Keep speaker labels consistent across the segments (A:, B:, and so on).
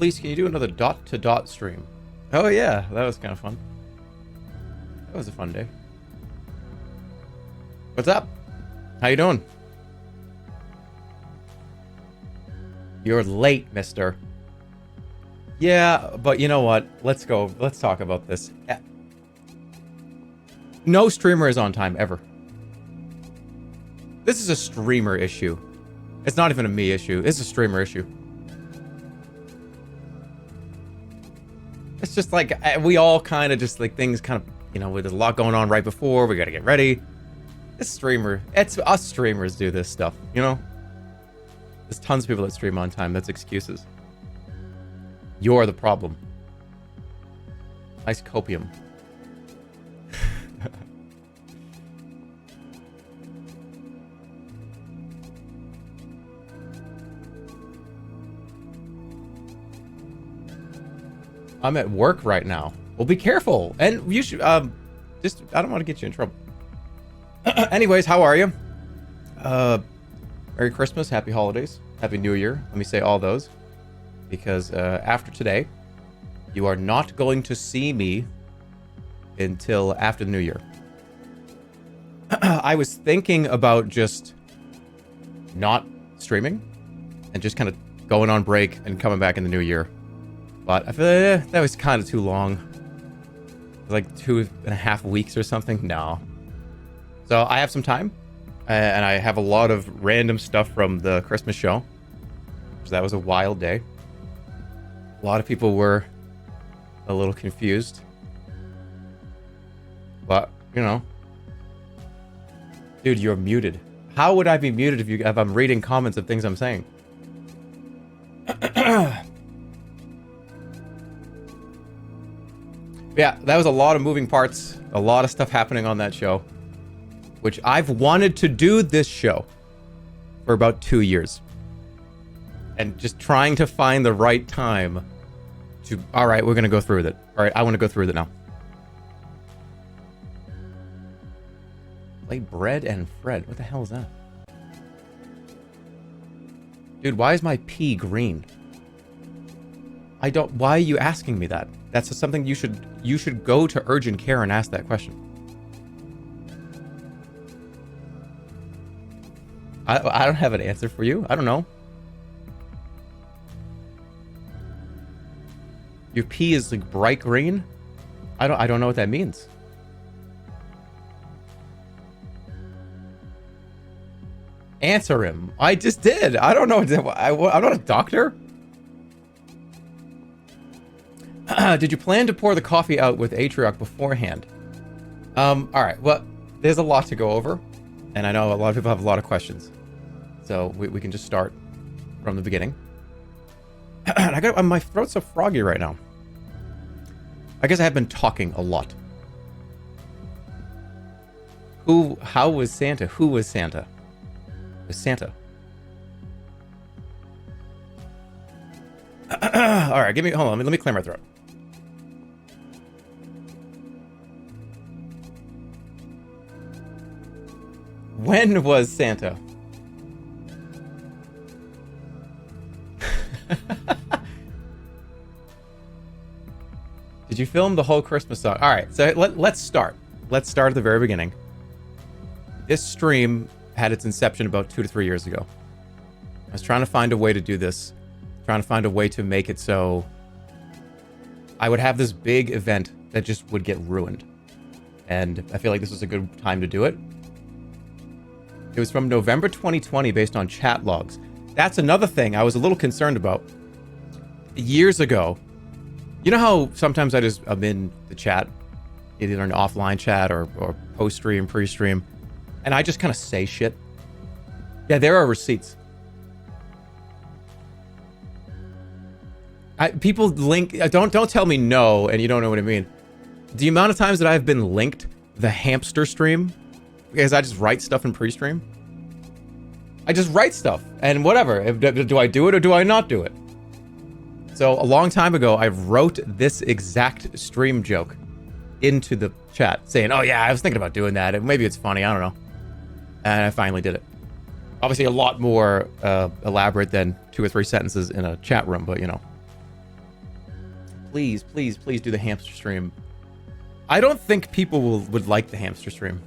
A: Please, can you do another dot-to-dot stream? Oh yeah, that was kind of fun. That was a fun day. What's up? How you doing? You're late, mister. Yeah, but you know what? Let's go. Let's talk about this. No streamer is on time, ever. This is a streamer issue. It's not even a me issue. It's a streamer issue. It's just like, we all kind of just like, things kind of, you know, there's a lot going on right before, we gotta get ready. It's us streamers do this stuff, you know? There's tons of people that stream on time. That's excuses. You're the problem. Nice copium. I'm at work right now. Well, be careful. And you should, I don't want to get you in trouble. Anyways, how are you? Merry Christmas, Happy Holidays, Happy New Year. Let me say all those. Because after today, you are not going to see me until after the New Year. I was thinking about just not streaming and just kind of going on break and coming back in the New Year. But I feel that was kind of too long. Like 2.5 weeks or something. No. So I have some time. And I have a lot of random stuff from the Christmas show. So that was a wild day. A lot of people were a little confused. But, you know. Dude, you're muted. How would I be muted if I'm reading comments of things I'm saying? Yeah, that was a lot of moving parts. A lot of stuff happening on that show. Which I've wanted to do this show for about 2 years. And just trying to find the right time to... Alright, we're going to go through with it. Alright, I want to go through with it now. Play Bread and Fred. What the hell is that? Dude, why is my pee green? I don't... Why are you asking me that? That's something you should go to urgent care and ask that question. I don't have an answer for you. I don't know. Your pee is like bright green? I don't know what that means. Answer him. I just did. I don't know. I'm not a doctor. Did you plan to pour the coffee out with Atrioc beforehand? All right. Well, there's a lot to go over, and I know a lot of people have a lot of questions, so we can just start from the beginning. My throat's so froggy right now. I guess I have been talking a lot. How was Santa? Who was Santa? It was Santa. All right, hold on. Let me clear my throat. When was Santa? Did you film the whole Christmas song? All right, so let's start. Let's start at the very beginning. This stream had its inception about 2 to 3 years ago. I was trying to find a way to do this. Trying to find a way to make it so I would have this big event that just would get ruined. And I feel like this was a good time to do it. It was from November 2020 based on chat logs. That's another thing I was a little concerned about. Years ago, you know how sometimes I'm in the chat, either an offline chat or post-stream, pre-stream, and I just kind of say shit? Yeah, there are receipts. People link... Don't tell me no, and you don't know what I mean. The amount of times that I've been linked the hamster stream, because I just write stuff in pre-stream. I just write stuff, and whatever. Do I do it or do I not do it? So, a long time ago, I wrote this exact stream joke into the chat, saying, oh yeah, I was thinking about doing that. Maybe it's funny, I don't know. And I finally did it. Obviously, a lot more elaborate than 2 or 3 sentences in a chat room, but you know. Please, please, please do the hamster stream. I don't think people would like the hamster stream.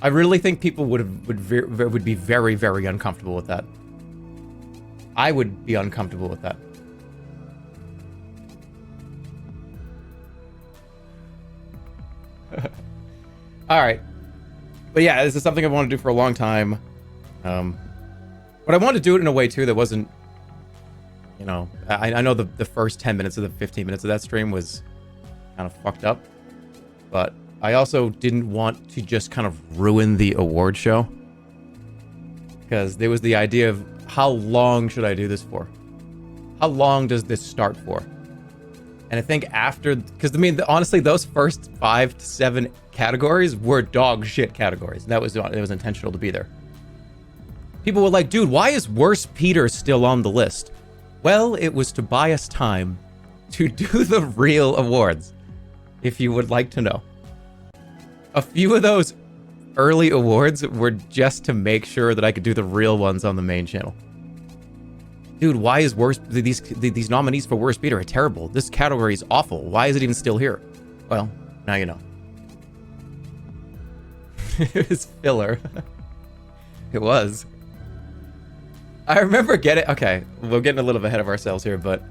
A: I really think people would be very, very uncomfortable with that. I would be uncomfortable with that. All right. But yeah, this is something I want to do for a long time. But I wanted to do it in a way too that wasn't, you know, I know the first 10 minutes of the 15 minutes of that stream was kind of fucked up, but I also didn't want to just kind of ruin the award show, because there was the idea of how long should I do this for? How long does this start for? And I think after, because I mean, honestly, those first 5 to 7 categories were dog shit categories. And it was intentional to be there. People were like, dude, why is Worst Peter still on the list? Well, it was to buy us time to do the real awards, if you would like to know. A few of those early awards were just to make sure that I could do the real ones on the main channel. Dude, why is these nominees for Worst Beater are terrible? This category is awful. Why is it even still here? Well, now you know. It was filler. It was. I remember okay, we're getting a little bit ahead of ourselves here, but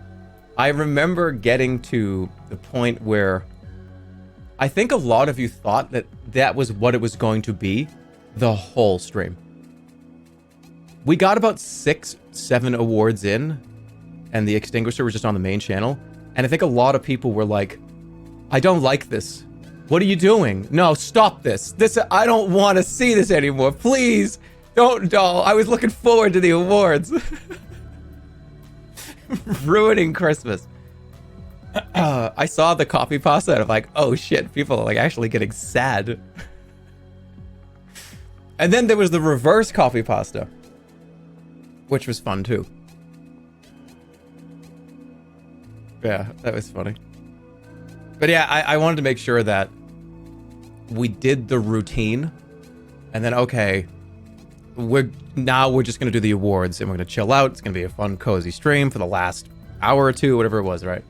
A: I remember getting to the point where I think a lot of you thought that that was what it was going to be the whole stream. We got about 6-7 awards in, and the extinguisher was just on the main channel. And I think a lot of people were like, I don't like this. What are you doing? No, stop this. I don't want to see this anymore. Please, don't. I was looking forward to the awards. Ruining Christmas. I saw the copy pasta and I'm like, oh shit, people are like actually getting sad. And then there was the reverse copy pasta, which was fun too. Yeah, that was funny. But yeah, I wanted to make sure that we did the routine, and then okay, we're just gonna do the awards and we're gonna chill out. It's gonna be a fun, cozy stream for the last hour or two, whatever it was, right?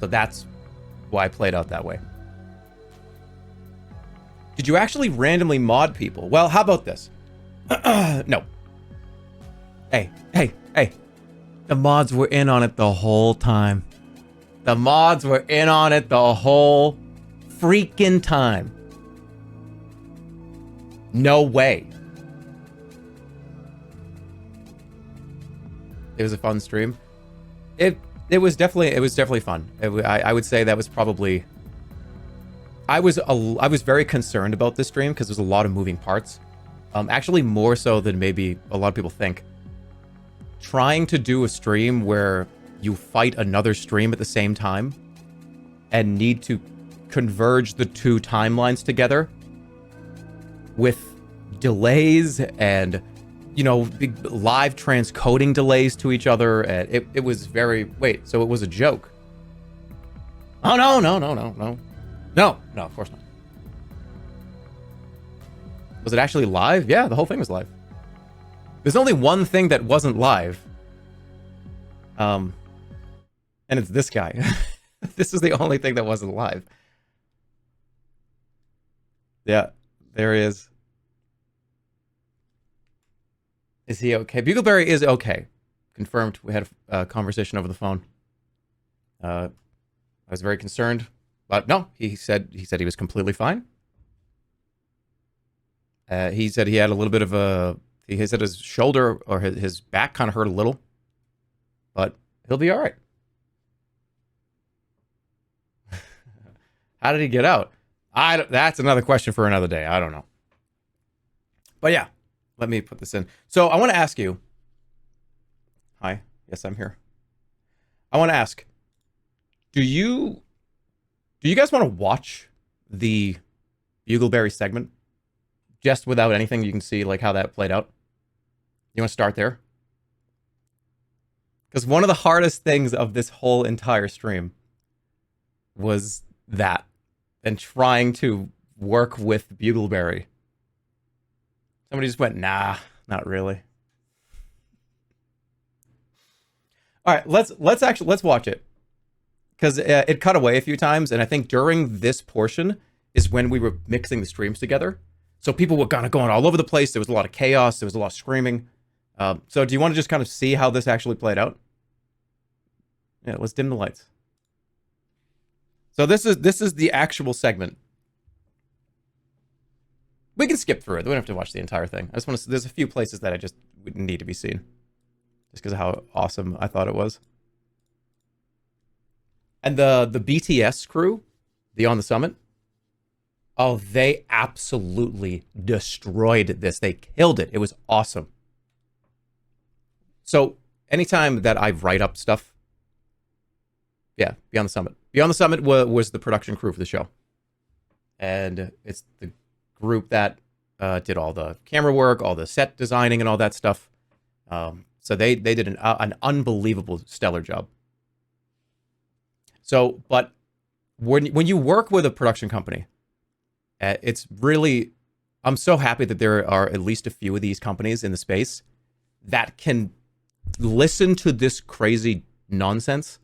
A: So that's why I played out that way. Did you actually randomly mod people? Well, how about this? No. Hey. The mods were in on it the whole time. The mods were in on it the whole freaking time. No way. It was a fun stream. It was definitely fun. I would say that was probably. I was very concerned about this stream because there's a lot of moving parts. Actually, more so than maybe a lot of people think. Trying to do a stream where you fight another stream at the same time and need to converge the two timelines together with delays and, you know, big live transcoding delays to each other. And it was very... Wait, so it was a joke? Oh, no. No, of course not. Was it actually live? Yeah, the whole thing was live. There's only one thing that wasn't live. And it's this guy. This is the only thing that wasn't live. Yeah, there he is. Is he okay? Bugleberry is okay. Confirmed. We had a conversation over the phone. I was very concerned, but no, he said he was completely fine. He said he had a little bit of a... He said his shoulder or his back kind of hurt a little, but he'll be all right. How did he get out? That's another question for another day. I don't know. But yeah, let me put this in. So I want to ask you. Hi. Yes, I'm here. I want to ask, do you guys want to watch the Bugleberry segment? Just without anything, you can see like how that played out. You want to start there? Because one of the hardest things of this whole entire stream was that, and trying to work with Bugleberry. Somebody just went, nah, not really. All right, let's watch it because it cut away a few times, and I think during this portion is when we were mixing the streams together. So people were kind of going all over the place. There was a lot of chaos. There was a lot of screaming. So do you want to just kind of see how this actually played out? Yeah, let's dim the lights. So this is the actual segment. We can skip through it. We don't have to watch the entire thing. I just want to. There's a few places that I just need to be seen, just because of how awesome I thought it was. And the BTS crew, the On the Summit. Oh, they absolutely destroyed this. They killed it. It was awesome. So anytime that I write up stuff, yeah, Beyond the Summit. Beyond the Summit was the production crew for the show. And it's the group that did all the camera work, all the set designing, and all that stuff. So they did an unbelievable, stellar job. So, but when you work with a production company, it's really, I'm so happy that there are at least a few of these companies in the space that can listen to this crazy nonsense.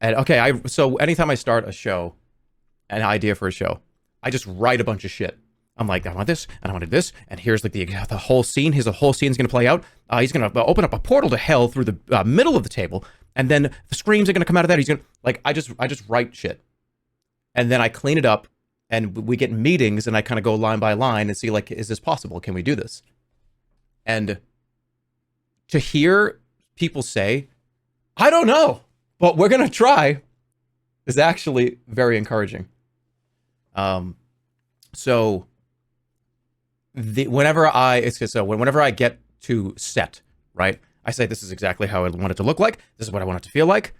A: And okay, so anytime I start a show, an idea for a show, I just write a bunch of shit. I'm like, I want this, and I wanted this, and here's like the whole scene. Here's the whole scene's gonna play out. He's gonna open up a portal to hell through the middle of the table, and then the screams are gonna come out of that. He's gonna I just write shit, and then I clean it up, and we get meetings, and I kind of go line by line and see like, is this possible? Can we do this? And to hear people say, I don't know, but we're gonna try, is actually very encouraging. So whenever I get to set, right, I say this is exactly how I want it to look like. This is what I want it to feel like,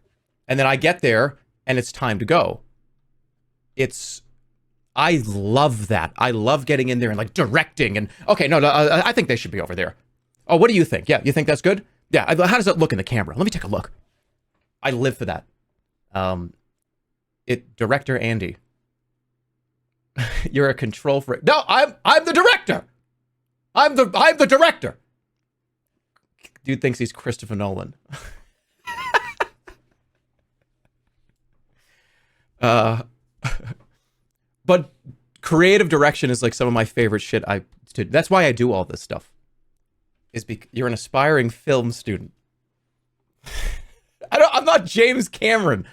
A: and then I get there and it's time to go. I love that. I love getting in there and like directing and okay, no, I think they should be over there. Oh, what do you think? Yeah, you think that's good? Yeah. How does it look in the camera? Let me take a look. I live for that. Director Andy. You're a control freak. No, I'm the director. I'm the director. Dude thinks he's Christopher Nolan. But creative direction is like some of my favorite shit I do. That's why I do all this stuff. Is because you're an aspiring film student. I'm not James Cameron.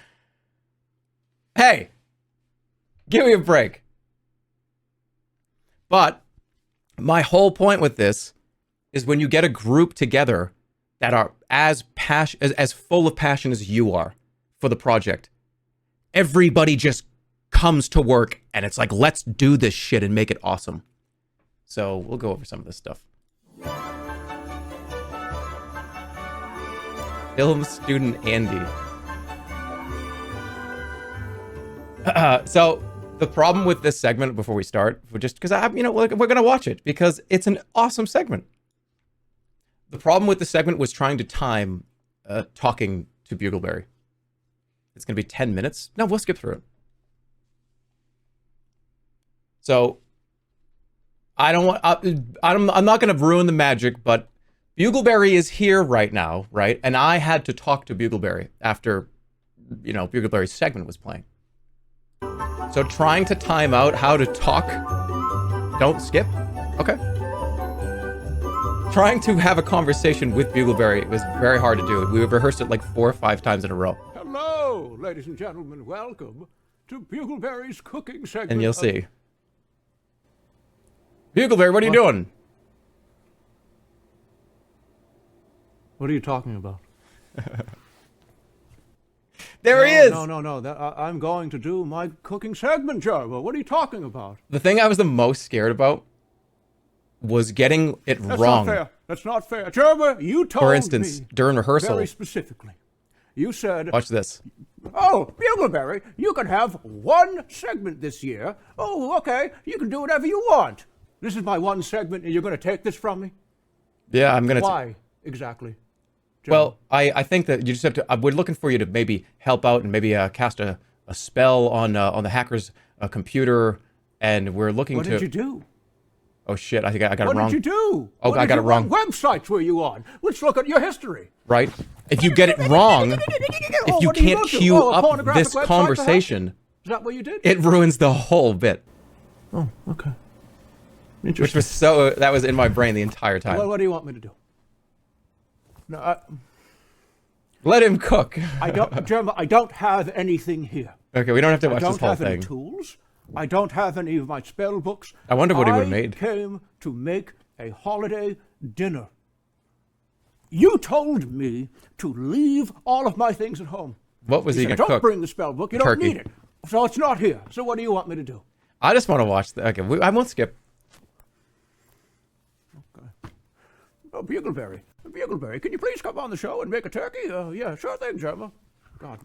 A: Hey, give me a break. But my whole point with this is when you get a group together that are as full of passion as you are for the project, everybody just comes to work and it's like, let's do this shit and make it awesome. So we'll go over some of this stuff. Film student Andy. So the problem with this segment before we start, just because we're going to watch it because it's an awesome segment. The problem with the segment was trying to time talking to Bugleberry. It's going to be 10 minutes. No, we'll skip through it. So I'm not going to ruin the magic, but Bugleberry is here right now, right? And I had to talk to Bugleberry after, Bugleberry's segment was playing. So trying to time out how to talk, don't skip, okay. Trying to have a conversation with Bugleberry was very hard to do. We rehearsed it like 4 or 5 times in a row.
B: Hello, ladies and gentlemen, welcome to Bugleberry's cooking segment.
A: And you'll see. Bugleberry, what are you doing?
B: What are you talking about?
A: There he is!
B: No. I'm going to do my cooking segment, Jerma. What are you talking about?
A: The thing I was the most scared about was getting it wrong.
B: That's not fair. Jerma, you told me.
A: For instance, during rehearsal.
B: Very specifically. You said...
A: Watch this.
B: Oh, Bugleberry, you can have one segment this year. Oh, okay. You can do whatever you want. This is my one segment, and you're going to take this from me?
A: Yeah, I'm going to...
B: Why, exactly?
A: Well, I think that you just have to... we're looking for you to maybe help out and maybe cast a spell on the hacker's computer, and we're looking
B: What did you do?
A: Oh, shit, I think I got it wrong.
B: What did you do?
A: Oh, I got it wrong.
B: What websites were you on? Let's look at your history.
A: Right. If you get it wrong, if you can't cue up this conversation,
B: is that what you did?
A: it ruins the whole bit.
B: Oh, okay.
A: Which was so, that was in my brain the entire time.
B: Well, what do you want me to do? No,
A: Let him cook.
B: Jerma, I don't have anything here.
A: Okay, we don't have to watch this whole
B: I don't have any
A: thing.
B: tools. I don't have any of my spell books.
A: I wonder what he would have made.
B: I came to make a holiday dinner. You told me to leave all of my things at home.
A: What was he
B: said,
A: going to cook?
B: Don't bring the spell book. You don't need it. So it's not here. So what do you want me to do?
A: I just want to watch the. Okay, I won't skip.
B: Okay. Oh, Bugleberry. Bugleberry, can you please come on the show and make a turkey? Yeah, sure thing, Jerma. God.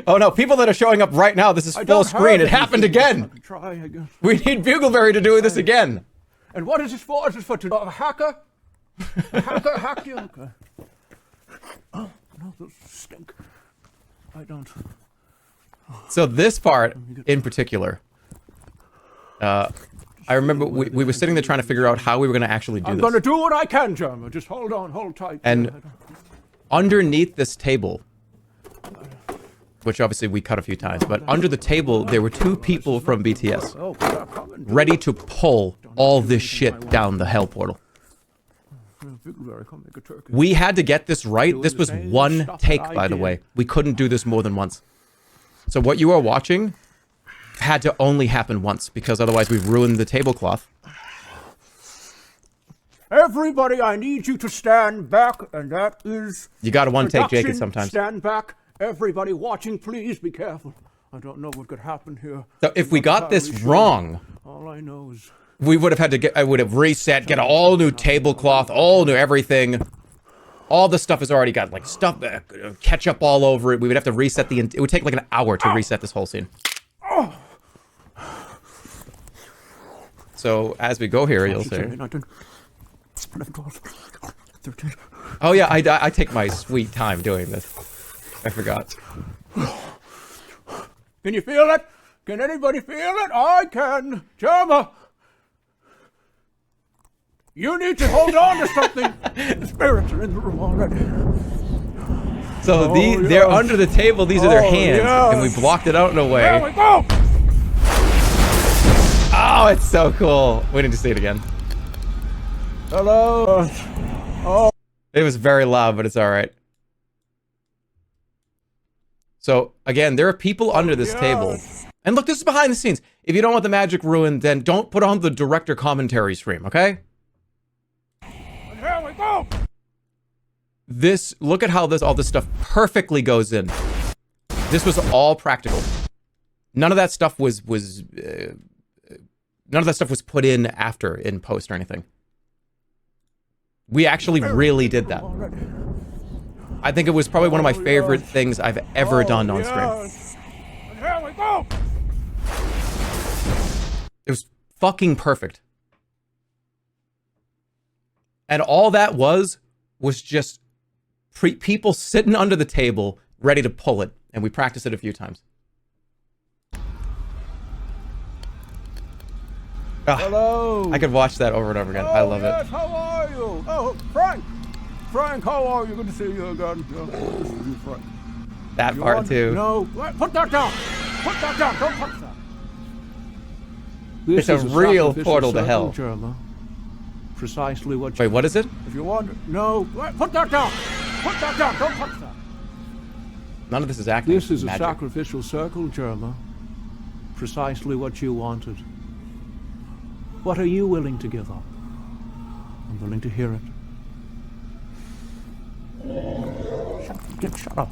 A: Oh no, people that are showing up right now, this is full screen. It happened again.
B: I can try, I guess.
A: We need Bugleberry to do this again.
B: And what is this for? Is this for a hacker? A hacker hacked you? Okay. Oh, no, those stink. I don't.
A: So this part in particular, I remember we were sitting there trying to figure out how we were going to actually do this.
B: I'm going to do what I can, Jerma. Just hold on, hold tight.
A: And underneath this table, which obviously we cut a few times, but under the table there were two people from BTS ready to pull all this shit down the hell portal. We had to get this right. This was one take, by the way. We couldn't do this more than once. So what you are watching had to only happen once, because otherwise we've ruined the tablecloth.
B: Everybody, I need you to stand back, and that is...
A: You gotta one take Jake sometimes.
B: Stand back. Everybody watching, please be careful. I don't know what could happen here.
A: So if we got this wrong,
B: all I know is...
A: we would have had to get, I would have reset, get an all new tablecloth, all new everything. All the stuff has already got like stuff, ketchup all over it. We would have to reset it would take like an hour to reset this whole scene. So as we go here, you'll see.
B: 11, 12, 13.
A: Oh yeah, I take my sweet time doing this. I forgot.
B: Can you feel it? Can anybody feel it? I can. Jerma! You need to hold on to something. The spirits are in the room already.
A: So they're under the table. These are their hands, and we blocked it out in a way.
B: There we go.
A: Oh, it's so cool. We need to see it again.
B: Hello. Oh.
A: It was very loud, but it's all right. So again, there are people under this table. And look, this is behind the scenes. If you don't want the magic ruined, then don't put on the director commentary stream, okay?
B: And here we go.
A: Look at how all this stuff perfectly goes in. This was all practical. None of that stuff was put in after in post or anything. We actually really did that. I think it was probably one of my favorite things I've ever done on stream.
B: And here we go.
A: It was fucking perfect. And all that was just people sitting under the table ready to pull it. And we practiced it a few times.
B: Hello.
A: I could watch that over and over again. I love it.
B: How are you? Oh, Frank. Frank, how are you? Good to see you again. This is you, Frank.
A: That part too.
B: No, put that down. Put that down. Don't touch that.
A: It's a real portal to hell.
B: Jerma. Precisely what you...
A: Wait, what is it?
B: If you want... No, put that down. Put that down. Don't touch that.
A: None of this is acting.
B: This is
A: magic.
B: A sacrificial circle, Jerma. Precisely what you wanted. What are you willing to give up? I'm willing to hear it. Shut up.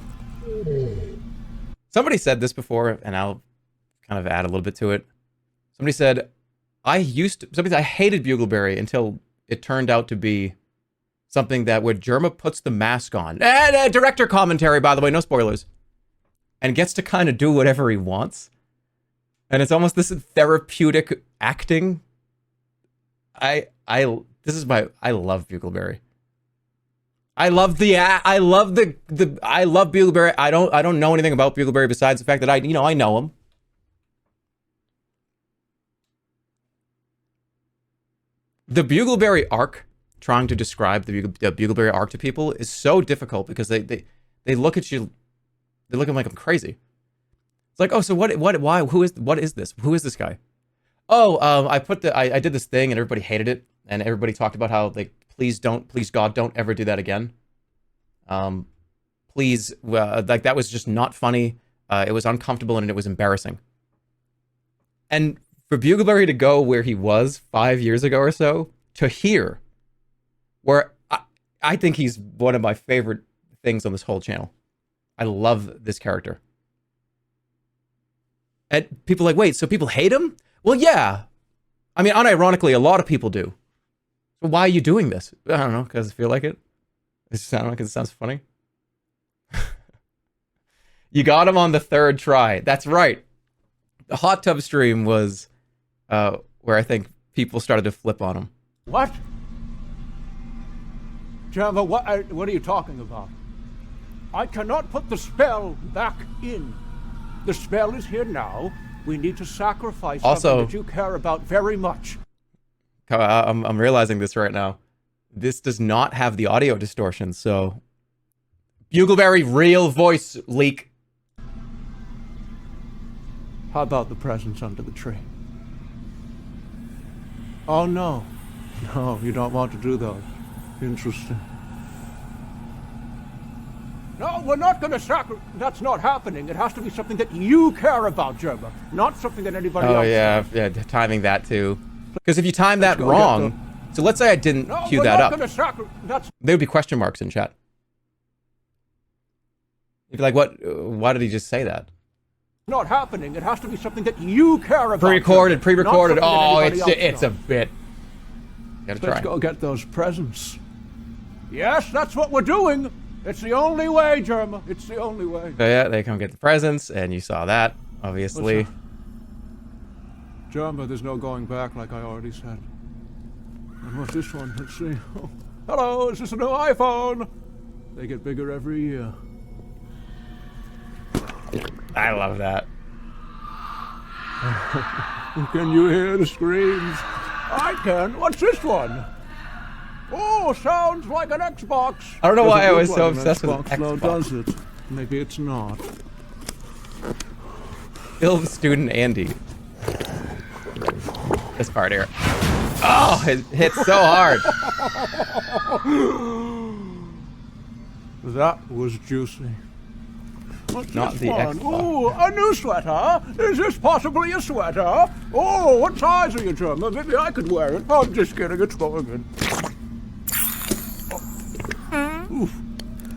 A: Somebody said this before, and I'll kind of add a little bit to it. Somebody said, I hated Bugleberry until it turned out to be something that where Jerma puts the mask on. And director commentary, by the way, no spoilers. And gets to kind of do whatever he wants. And it's almost this therapeutic acting. I love Bugleberry. I love Bugleberry. I don't know anything about Bugleberry besides the fact that I know him. The Bugleberry arc trying to describe the Bugleberry arc to people is so difficult because they look at you, they look at me like I'm crazy. It's like, oh, so what, why, what is this? Who is this guy? Oh, I did this thing and everybody hated it. And everybody talked about how, like, please God, don't ever do that again. Please, like, that was just not funny. It was uncomfortable and it was embarrassing. And for Bugleberry to go where he was 5 years ago or so, to here, where I think he's one of my favorite things on this whole channel. I love this character. And people are like, wait, so people hate him? Well, yeah. I mean, unironically, a lot of people do. So why are you doing this? I don't know, because I feel like it. I don't know, because it sounds funny. You got him on the 3rd try. That's right. The hot tub stream was where I think people started to flip on him.
B: What? Jerma, what are you talking about? I cannot put the spell back in. The spell is here now. We need to sacrifice something that you care about very much.
A: I'm realizing this right now. This does not have the audio distortion, so... Bugleberry real voice leak.
B: How about the presents under the tree? Oh, no. No, you don't want to do those. Interesting. No, we're not going to sacrifice. That's not happening. It has to be something that you care about, Jerma, not something that anybody else.
A: Oh yeah, timing that too. Because if you time that wrong, so let's say I didn't cue that up, there would be question marks in chat. You'd be like, "What? Why did he just say that?"
B: Not happening. It has to be something that you care about.
A: Pre-recorded. Oh, it's a bit. Gotta try.
B: Let's go get those presents. Yes, that's what we're doing. It's the only way, Jerma. It's the only way.
A: So yeah, they come get the presents, and you saw that, obviously.
B: Jerma, there's no going back, like I already said. And what's this one? Let's see. Oh, hello, is this a new iPhone? They get bigger every year.
A: I love that.
B: Can you hear the screams? I can. What's this one? Oh, sounds like an Xbox.
A: I don't know why I was so obsessed with Xbox.
B: No, does it? Maybe it's not.
A: Film student Andy. This part here. Oh, it hits so hard.
B: That was juicy. What's
A: not
B: this
A: the
B: one?
A: Xbox.
B: Oh, a new sweater. Is this possibly a sweater? Oh, what size are you, Jerma? Maybe I could wear it. Oh, I'm just kidding. It's going in. Oof.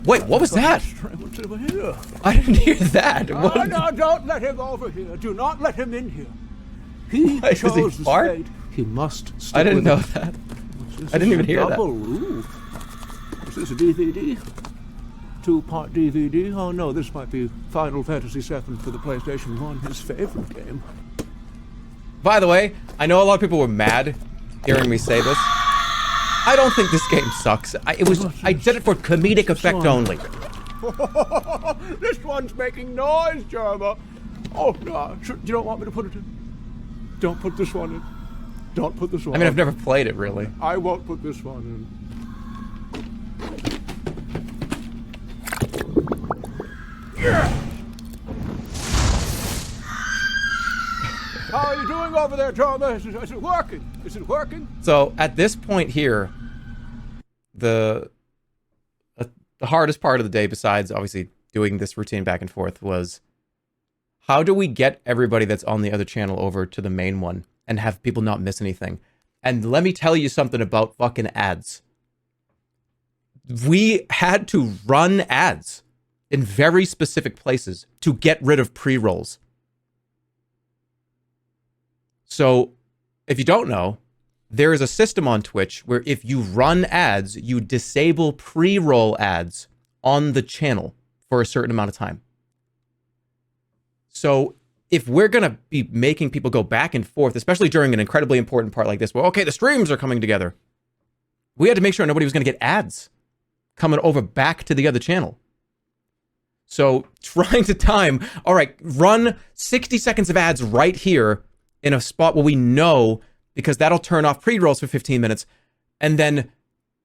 A: Wait, what was that?
B: What's over here?
A: I didn't hear that.
B: No, don't let him over here. Do not let him in here. He chose this fate. He must stay.
A: I didn't know that. I didn't even hear that.
B: Ooh. Is this a DVD? 2-part DVD? Oh no, this might be Final Fantasy VII for the PlayStation 1, his favorite game.
A: By the way, I know a lot of people were mad hearing me say this. I don't think this game sucks. I did it for comedic effect only.
B: This one's making noise, Jerma. Oh no, you don't want me to put it in? Don't put this one in. Don't put this one in.
A: I mean, I've never played it, really.
B: I won't put this one in. Yeah. How are you doing over there, Jerma? Is it working? Is it working?
A: So, at this point here, the hardest part of the day, besides obviously doing this routine back and forth, was how do we get everybody that's on the other channel over to the main one and have people not miss anything? And let me tell you something about fucking ads. We had to run ads in very specific places to get rid of pre-rolls. So, if you don't know, there is a system on Twitch where if you run ads, you disable pre-roll ads on the channel for a certain amount of time. So if we're going to be making people go back and forth, especially during an incredibly important part like this, well, okay, the streams are coming together. We had to make sure nobody was going to get ads coming over back to the other channel. So trying to time, all right, run 60 seconds of ads right here in a spot where we know, because that'll turn off pre-rolls for 15 minutes, and then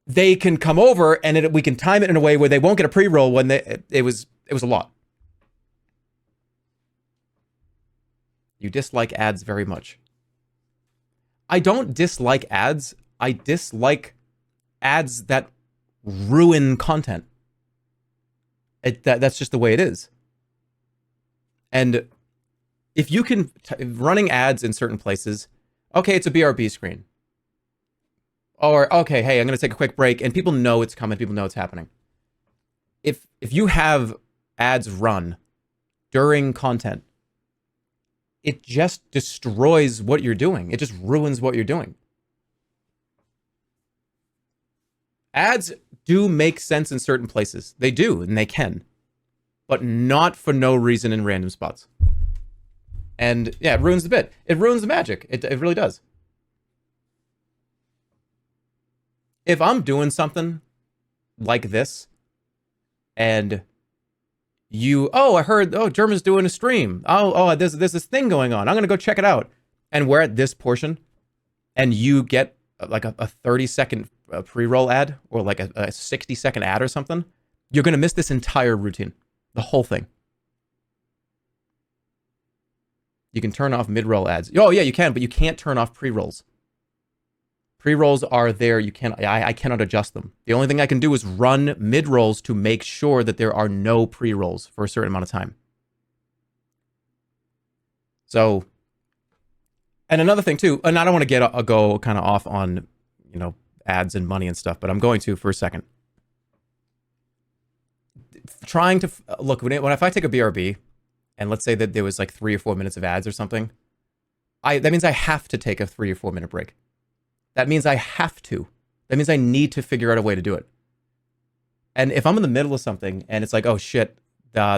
A: they can come over and we can time it in a way where they won't get a pre-roll when it was a lot. You dislike ads very much. I don't dislike ads. I dislike ads that ruin content. That's just the way it is. And if you can, running ads in certain places, okay, it's a BRB screen. Or, okay, hey, I'm going to take a quick break, and people know it's coming, people know it's happening. If you have ads run during content, it just destroys what you're doing. It just ruins what you're doing. Ads do make sense in certain places. They do, and they can. But not for no reason in random spots. And yeah, it ruins the bit. It ruins the magic. It really does. If I'm doing something like this, and I heard, Jerma's doing a stream. There's this thing going on. I'm going to go check it out. And we're at this portion, and you get like a 30-second pre-roll ad, or like a 60-second ad or something, you're going to miss this entire routine. The whole thing. You can turn off mid-roll ads. Oh, yeah, you can, but you can't turn off pre-rolls. Pre-rolls are there. I cannot adjust them. The only thing I can do is run mid-rolls to make sure that there are no pre-rolls for a certain amount of time. So, and another thing too, and I don't want to go kind of off on, ads and money and stuff, but I'm going to for a second. Trying to look if I take a BRB, and let's say that there was like 3 or 4 minutes of ads or something, that means I have to take a 3 or 4 minute break. That means I have to. That means I need to figure out a way to do it. And if I'm in the middle of something and it's like, oh shit, I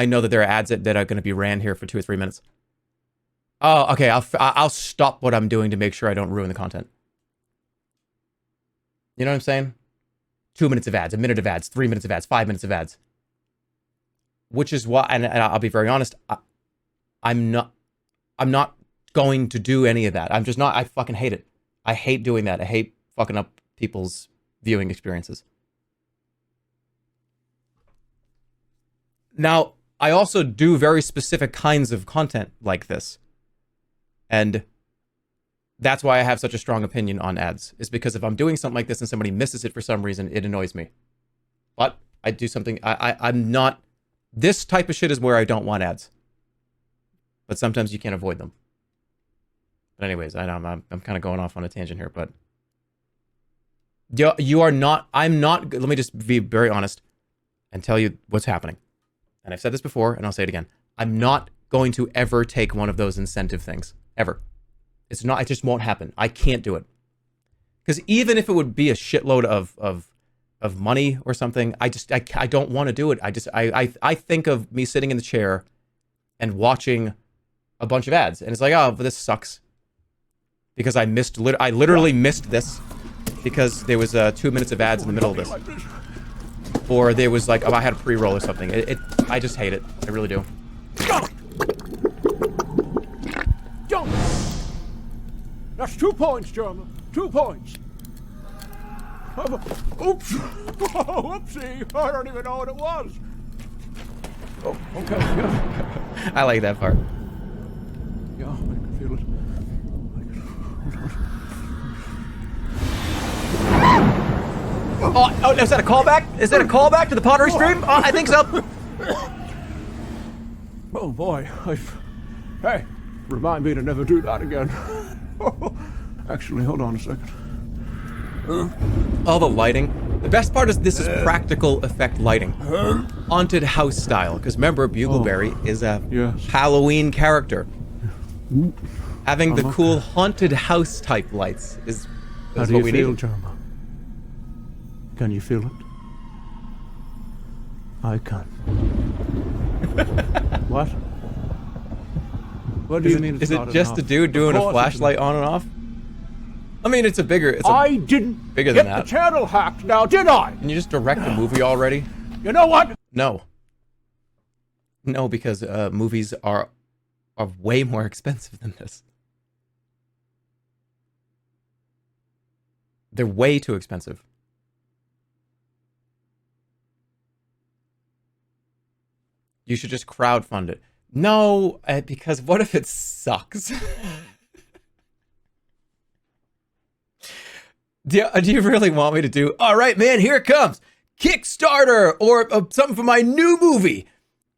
A: know that there are ads that are going to be ran here for 2 or 3 minutes. Oh, okay, I'll stop what I'm doing to make sure I don't ruin the content. You know what I'm saying? 2 minutes of ads, a minute of ads, 3 minutes of ads, 5 minutes of ads. Which is why, and I'll be very honest, I'm not going to do any of that. I'm just not. I fucking hate it. I hate doing that. I hate fucking up people's viewing experiences. Now, I also do very specific kinds of content like this. And that's why I have such a strong opinion on ads, is because if I'm doing something like this and somebody misses it for some reason, it annoys me. But I do something, I'm not, this type of shit is where I don't want ads. But sometimes you can't avoid them. But anyways, I know I'm kind of going off on a tangent here, but you are not, I'm not, let me just be very honest and tell you what's happening. And I've said this before, and I'll say it again. I'm not going to ever take one of those incentive things. Ever. It just won't happen. I can't do it. Because even if it would be a shitload of money or something, I don't want to do it. I think of me sitting in the chair and watching a bunch of ads, and it's like, oh, this sucks. Because I literally missed this because there was 2 minutes of ads in the middle of this. Or there was like, I had a pre-roll or something. I just hate it. I really do.
B: Jump! That's 2 points, Jerma. 2 points. Oops. Whoopsie. I don't even know what it was. Oh, okay. Yeah.
A: I like that part.
B: Yeah, I can feel it.
A: Oh, is that a callback? Is that a callback to the pottery stream? Oh, I think so.
B: Oh boy, hey, remind me to never do that again. Actually, hold on a second.
A: All the lighting. The best part is this is practical effect lighting. Haunted house style. Because remember, Bugleberry is a Halloween character. Having the cool haunted house type lights is what we need. How do you feel,
B: Jerma? Can you feel it? I can. What? What do you mean?
A: Is it just a dude doing a flashlight on and off? I mean,
B: I didn't
A: bigger
B: get
A: than that.
B: the channel hacked now, did I?
A: Can you just direct the movie already?
B: You know what?
A: No. No, because movies are way more expensive than this. They're way too expensive. You should just crowdfund it. No, because what if it sucks? Do you really want me to do, all right, man, here it comes. Kickstarter or something for my new movie.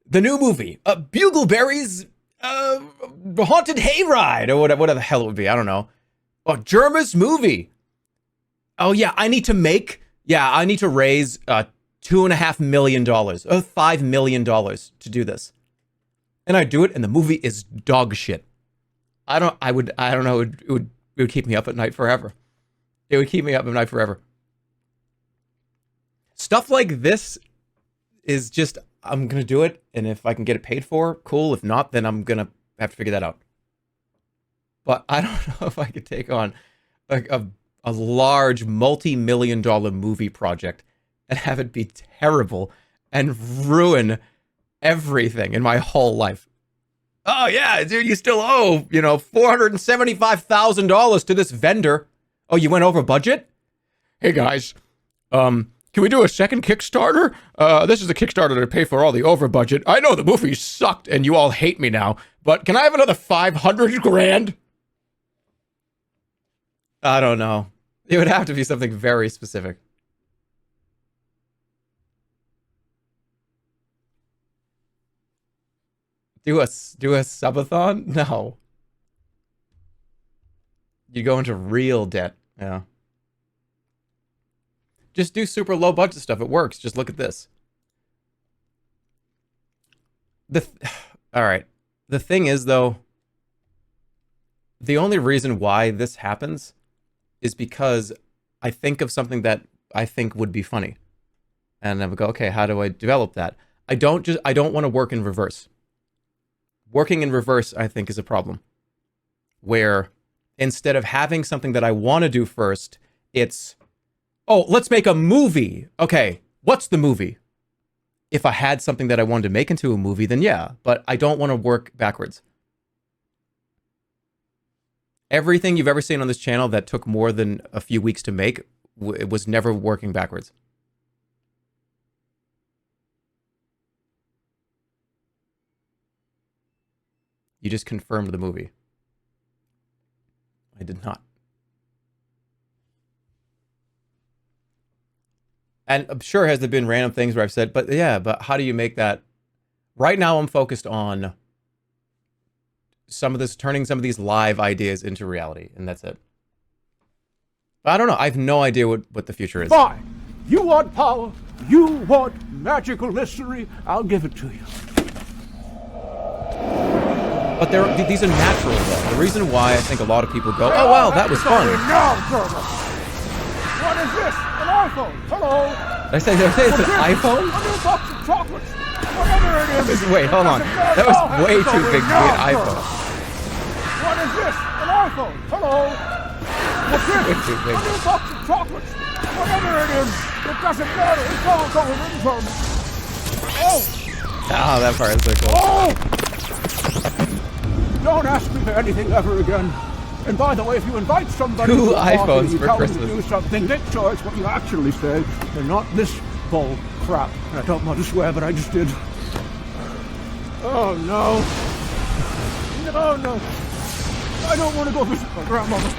A: The new movie. Bugleberry's Haunted Hayride or whatever the hell it would be. I don't know. Oh, Jerma's movie. Oh, yeah, I need to raise $2.5 million, $5 million to do this. And I do it, and the movie is dog shit. I don't know, it would keep me up at night forever. It would keep me up at night forever. Stuff like this is just, I'm going to do it, and if I can get it paid for, cool. If not, then I'm going to have to figure that out. But I don't know if I could take on a large multi-million-dollar movie project and have it be terrible and ruin everything in my whole life. Oh, yeah, dude, you still owe, $475,000 to this vendor. Oh, you went over budget? Hey, guys, can we do a second Kickstarter? This is a Kickstarter to pay for all the over budget. I know the movie sucked and you all hate me now, but can I have another 500 grand? I don't know. It would have to be something very specific. Do a subathon? No. You go into real debt. Yeah. Just do super low budget stuff. It works. Just look at this. All right. The thing is, though, the only reason why this happens is because I think of something that I think would be funny. And I would go, okay, how do I develop that? I don't want to work in reverse. Working in reverse, I think, is a problem. Where instead of having something that I want to do first, it's, oh, let's make a movie. Okay, what's the movie? If I had something that I wanted to make into a movie, then yeah, but I don't want to work backwards. Everything you've ever seen on this channel that took more than a few weeks to make, it was never working backwards. You just confirmed the movie. I did not. And I'm sure has there been random things where I've said, but yeah, but how do you make that? Right now I'm focused on turning some of these live ideas into reality, and that's it. But I don't know. I have no idea what the future is.
B: Fine. You want power. You want magical mystery. I'll give it to you.
A: But these are natural, though. The reason why I think a lot of people go, oh, wow, that was fun.
B: Now, Jerma. What is this? An iPhone. Hello.
A: Did I say it's an iPhone?
B: A new box of chocolates. Whatever it is.
A: Wait, hold on. That was way too big to be an iPhone.
B: What is this? An iPhone. Hello. What's this?
A: Way too big.
B: A new box of chocolates. Whatever it is. It doesn't matter. It's all going in from. Oh.
A: Oh, that part is so cool.
B: Oh. Don't ask me for anything ever again. And by the way, if you invite somebody
A: Two
B: to a party
A: iPhones
B: and you
A: for
B: tell
A: Christmas.
B: them to do something, make sure it's what you actually say, and not this bull crap. And I don't want to swear, but I just did. Oh no. No, no. I don't want to go visit my grandmother.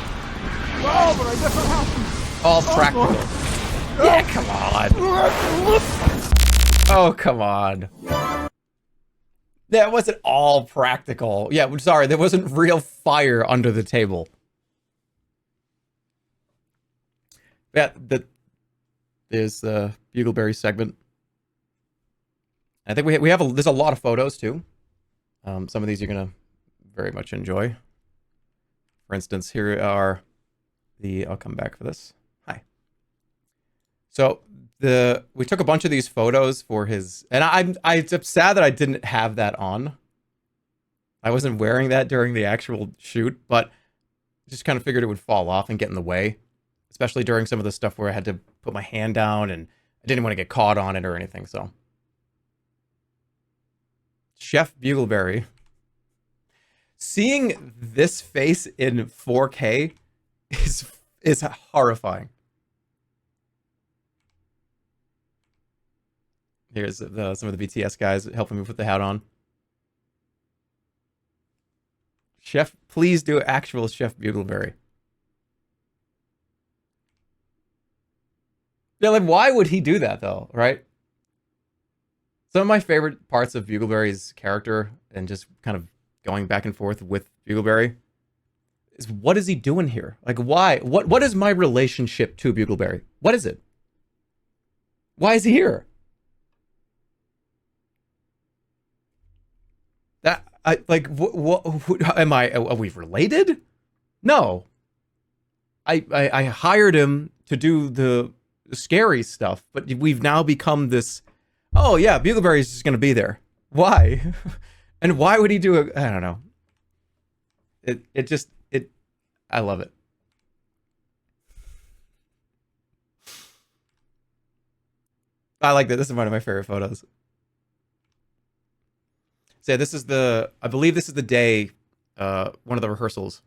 B: Oh, but I guess I have to.
A: All practical. Yeah, come on. Oh, come on. That wasn't all practical. Yeah, I'm sorry. There wasn't real fire under the table. Yeah, there's the Bugleberry segment. I think there's a lot of photos too. Some of these you're gonna very much enjoy. For instance, here are I'll come back for this. Hi. So we took a bunch of these photos for his, and I'm sad that I didn't have that on. I wasn't wearing that during the actual shoot, but just kind of figured it would fall off and get in the way, especially during some of the stuff where I had to put my hand down and I didn't want to get caught on it or anything. So, Chef Bugleberry. Seeing this face in 4K is horrifying. Here's some of the BTS guys helping me put the hat on. Chef, please do actual Chef Bugleberry. Yeah, like, why would he do that, though, right? Some of my favorite parts of Bugleberry's character and just kind of going back and forth with Bugleberry is, what is he doing here? Like, why? What is my relationship to Bugleberry? What is it? Why is he here? That I like. Am I? Are we related? No. I hired him to do the scary stuff, but we've now become this. Oh yeah, Bugleberry's just gonna be there. Why? And why would he do it? I don't know. It. I love it. I like that. This is one of my favorite photos. So yeah, this is I believe this is the day, one of the rehearsals,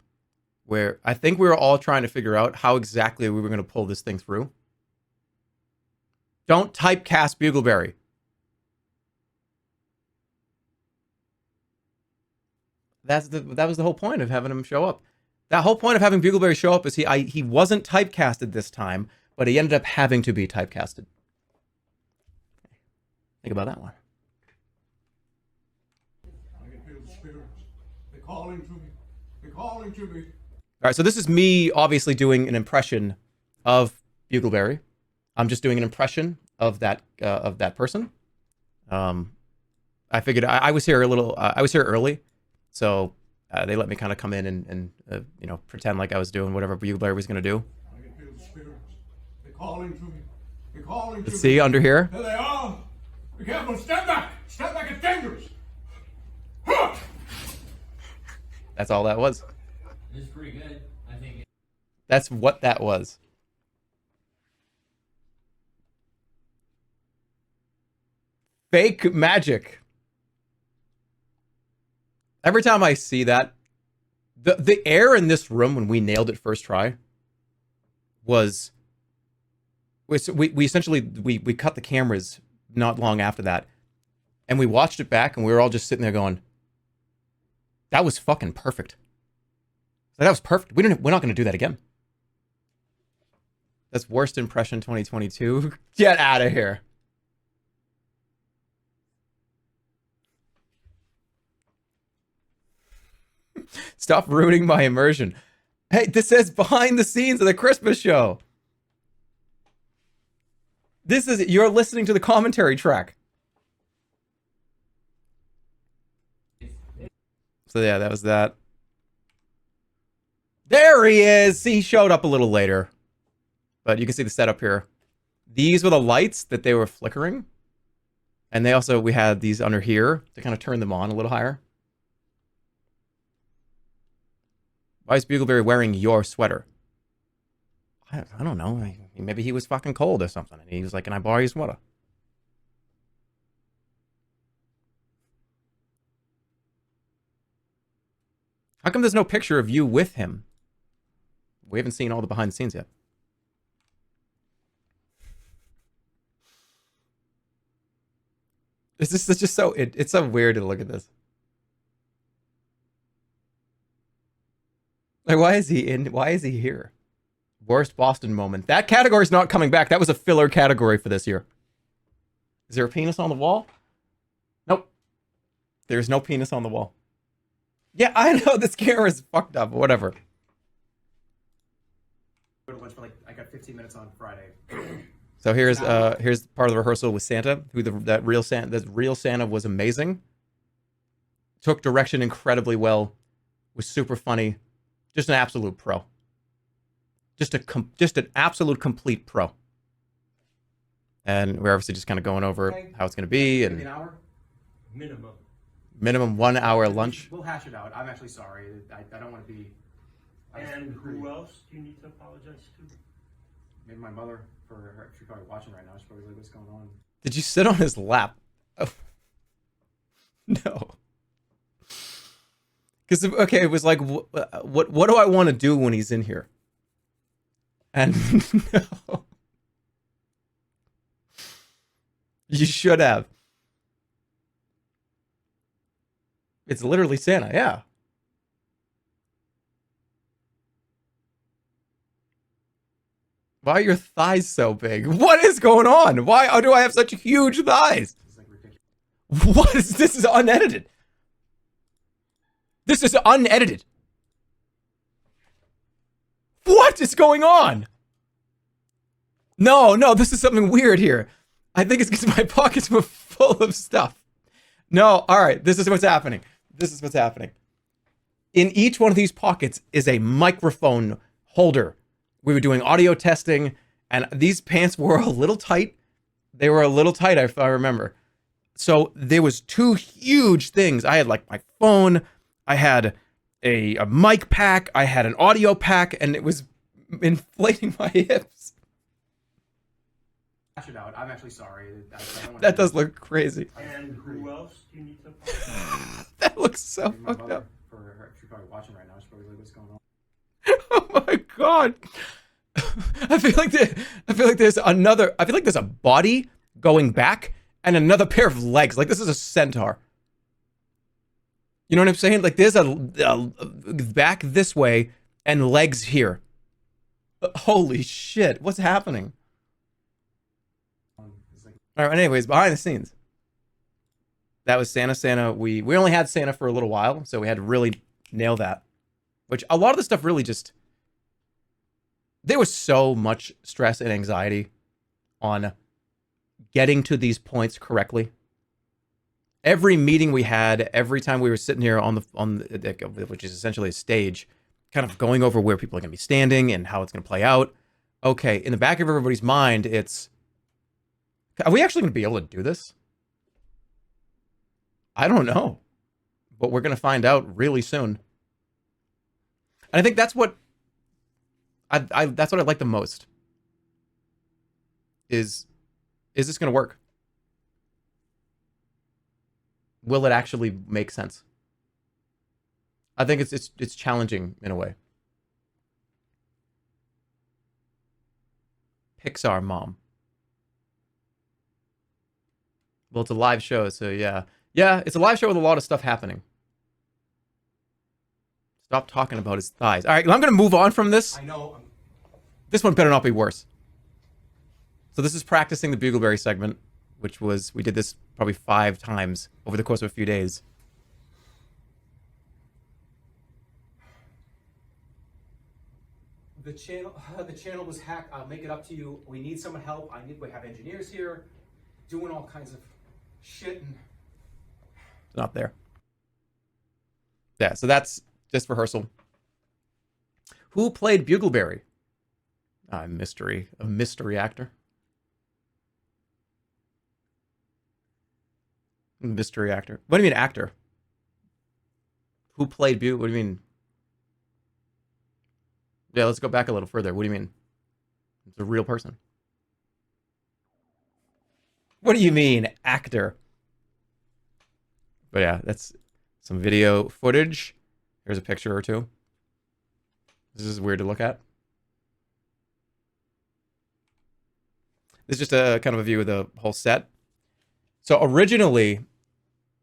A: where I think we were all trying to figure out how exactly we were going to pull this thing through. Don't typecast Bugleberry. That was the whole point of having him show up. That whole point of having Bugleberry show up is he wasn't typecasted this time, but he ended up having to be typecasted. Think about that one.
B: I can feel the spirits. They're calling to me. They're calling to me.
A: All right, so this is me obviously doing an impression of Bugleberry. I'm just doing an impression of that person. I figured I was here I was here early, so they let me kind of come in and you know, pretend like I was doing whatever Bugleberry was going to do.
B: I can feel the spirits. They're calling to me. They're calling to me.
A: See under here.
B: There they are. Be careful. Step back. Step back. It's dangerous.
A: That's all that was.
C: It's pretty good, I think.
A: That's what that was. Fake magic. Every time I see that, the air in this room when we nailed it first try was we essentially we cut the cameras not long after that, and we watched it back, and we were all just sitting there going, that was fucking perfect. That was perfect. We're not going to do that again. That's worst impression 2022. Get out of here. Stop ruining my immersion. Hey, this says behind the scenes of the Christmas show. You're listening to the commentary track. So yeah, that was that. There he is. He showed up a little later, but you can see the setup here. These were the lights that they were flickering. And we had these under here to kind of turn them on a little higher. Why is Bugleberry wearing your sweater? I don't know. Maybe he was fucking cold or something. And he was like, can I borrow your sweater? How come there's no picture of you with him? We haven't seen all the behind the scenes yet. It's just so it's so weird to look at this. Like, why is he here? Worst Boston moment. That category's not coming back. That was a filler category for this year. Is there a penis on the wall? Nope. There's no penis on the wall. Yeah, I know this camera's fucked up. Whatever. Go to lunch for I got 15 minutes on Friday. So here's part of the rehearsal with Santa. That real Santa was amazing. Took direction incredibly well. Was super funny. Just an absolute pro. Just an absolute complete pro. And we're obviously just kind of going over how it's going to be and
D: an hour
A: minimum 1 hour lunch.
D: We'll hash it out. I'm actually sorry. I don't want to be.
C: And who else do you need to apologize to?
D: Maybe my mother for her. She's probably watching right now. She's probably like, "What's going on?"
A: Did you sit on his lap? Oh. No. Because okay, it was like, what do I want to do when he's in here? And no. You should have. It's literally Santa, yeah. Why are your thighs so big? What is going on? Why do I have such huge thighs? What is this? Is unedited. This is unedited. What is going on? No, this is something weird here. I think it's because my pockets were full of stuff. No, all right, this is what's happening. This is what's happening. In each one of these pockets is a microphone holder. We were doing audio testing, and these pants were a little tight. They were a little tight, if I remember. So there was two huge things. I had like my phone, I had a mic pack, I had an audio pack, and it was inflating my hips.
D: Out. I'm actually sorry.
A: That does look crazy.
C: And who else do you need to apologize?
A: That looks so
D: my
A: fucked
D: mother,
A: up.
D: for her, she's probably watching right now. She's probably like, what's going on?
A: Oh my god. I feel like there's a body going back and another pair of legs. Like this is a centaur. You know what I'm saying? Like there's a back this way and legs here. Holy shit, what's happening? All right, anyways, behind the scenes. That was Santa. We only had Santa for a little while, so we had to really nail that. Which a lot of the stuff really just... There was so much stress and anxiety on getting to these points correctly. Every meeting we had, every time we were sitting here on the which is essentially a stage, kind of going over where people are going to be standing and how it's going to play out. Okay, in the back of everybody's mind, it's... Are we actually going to be able to do this? I don't know. But we're going to find out really soon. And I think that's what that's what I like the most. Is this going to work? Will it actually make sense? I think it's challenging in a way. Pixar mom. Well, it's a live show, so yeah. Yeah, it's a live show with a lot of stuff happening. Stop talking about his thighs. All right, I'm going to move on from this.
D: I know.
A: This one better not be worse. So this is practicing the Bugleberry segment, which was, we did this probably 5 times over the course of a few days.
E: The channel was hacked. I'll make it up to you. We need some help. We have engineers here doing all kinds of shit.
A: It's not there. Yeah, so that's just rehearsal. Who played Bugleberry? A mystery actor. Mystery actor. What do you mean actor? Who played Bugle? What do you mean? Yeah, let's go back a little further. What do you mean? It's a real person. What do you mean, actor? But yeah, that's some video footage. Here's a picture or two. This is weird to look at. This is just a kind of a view of the whole set. So originally,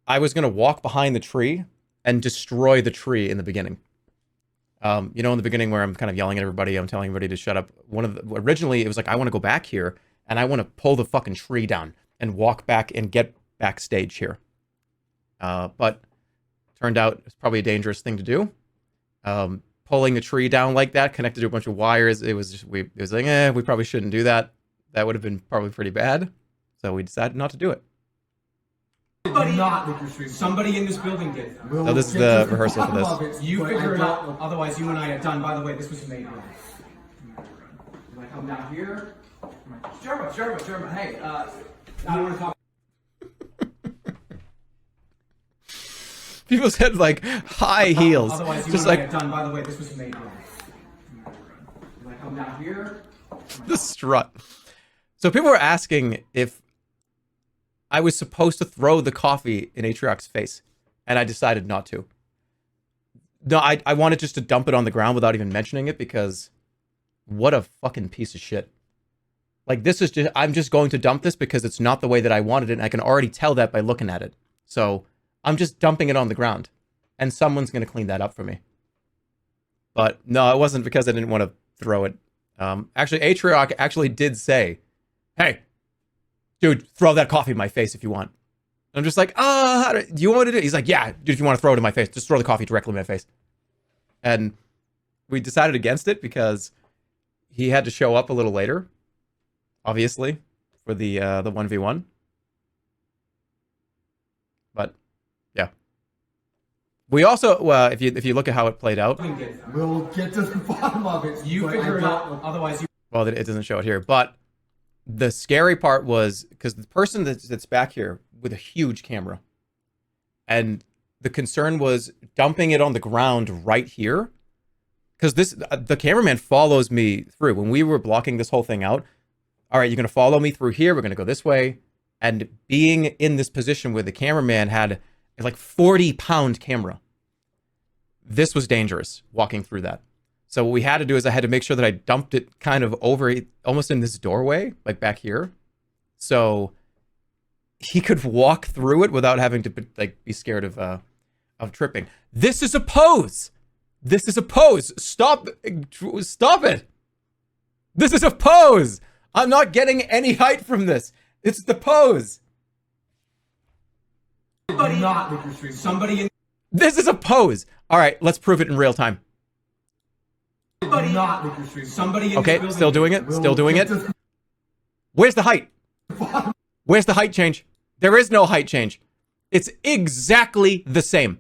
A: I was going to walk behind the tree and destroy the tree in the beginning. You know, in the beginning where I'm kind of yelling at everybody, I'm telling everybody to shut up. Originally, it was like, I want to go back here and I want to pull the fucking tree down and walk back and get backstage here. But turned out it's probably a dangerous thing to do. Pulling the tree down like that, connected to a bunch of wires, it was like, we probably shouldn't do that. That would have been probably pretty bad. So we decided not to do it.
E: Somebody in this building did.
A: So this is the rehearsal for this.
E: You figure it out. Otherwise, you and I are done. By the way, this was made wrong. When I come down here, Jerma. Hey, I don't want to talk.
A: People said like high heels.
E: Otherwise, you
A: Just
E: and I
A: like
E: are done. By the way, this was made wrong. When I come down here,
A: the strut. So people were asking if I was supposed to throw the coffee in Atriox's face, and I decided not to. No, I wanted just to dump it on the ground without even mentioning it, because what a fucking piece of shit. Like, this is just, I'm just going to dump this because it's not the way that I wanted it, and I can already tell that by looking at it. So I'm just dumping it on the ground, and someone's going to clean that up for me. But no, it wasn't because I didn't want to throw it. Actually, Atrioc actually did say, hey, dude, throw that coffee in my face if you want. And I'm just like, do you want me to do it? He's like, yeah, dude, if you want to throw it in my face, just throw the coffee directly in my face. And we decided against it because he had to show up a little later, obviously, for the 1v1. But yeah, we also if you look at how it played out,
E: We'll get to the bottom of it. You figure it out. Otherwise, you.
A: Well, it doesn't show it here, but the scary part was because the person that's back here with a huge camera, and the concern was dumping it on the ground right here, because the cameraman follows me through when we were blocking this whole thing out. All right, you're gonna follow me through here. We're gonna go this way, and being in this position where the cameraman had like 40-pound camera, this was dangerous walking through that. So what we had to do is I had to make sure that I dumped it kind of over, almost in this doorway, like back here, so he could walk through it without having to like be scared of tripping. This is a pose. This is a pose. Stop it. This is a pose. I'm not getting any height from this. It's the pose.
E: Somebody in.
A: This is a pose. All right, let's prove it in real time.
E: Somebody in.
A: Okay, still doing it. Still doing it. Where's the height? Where's the height change? There is no height change. It's exactly the same.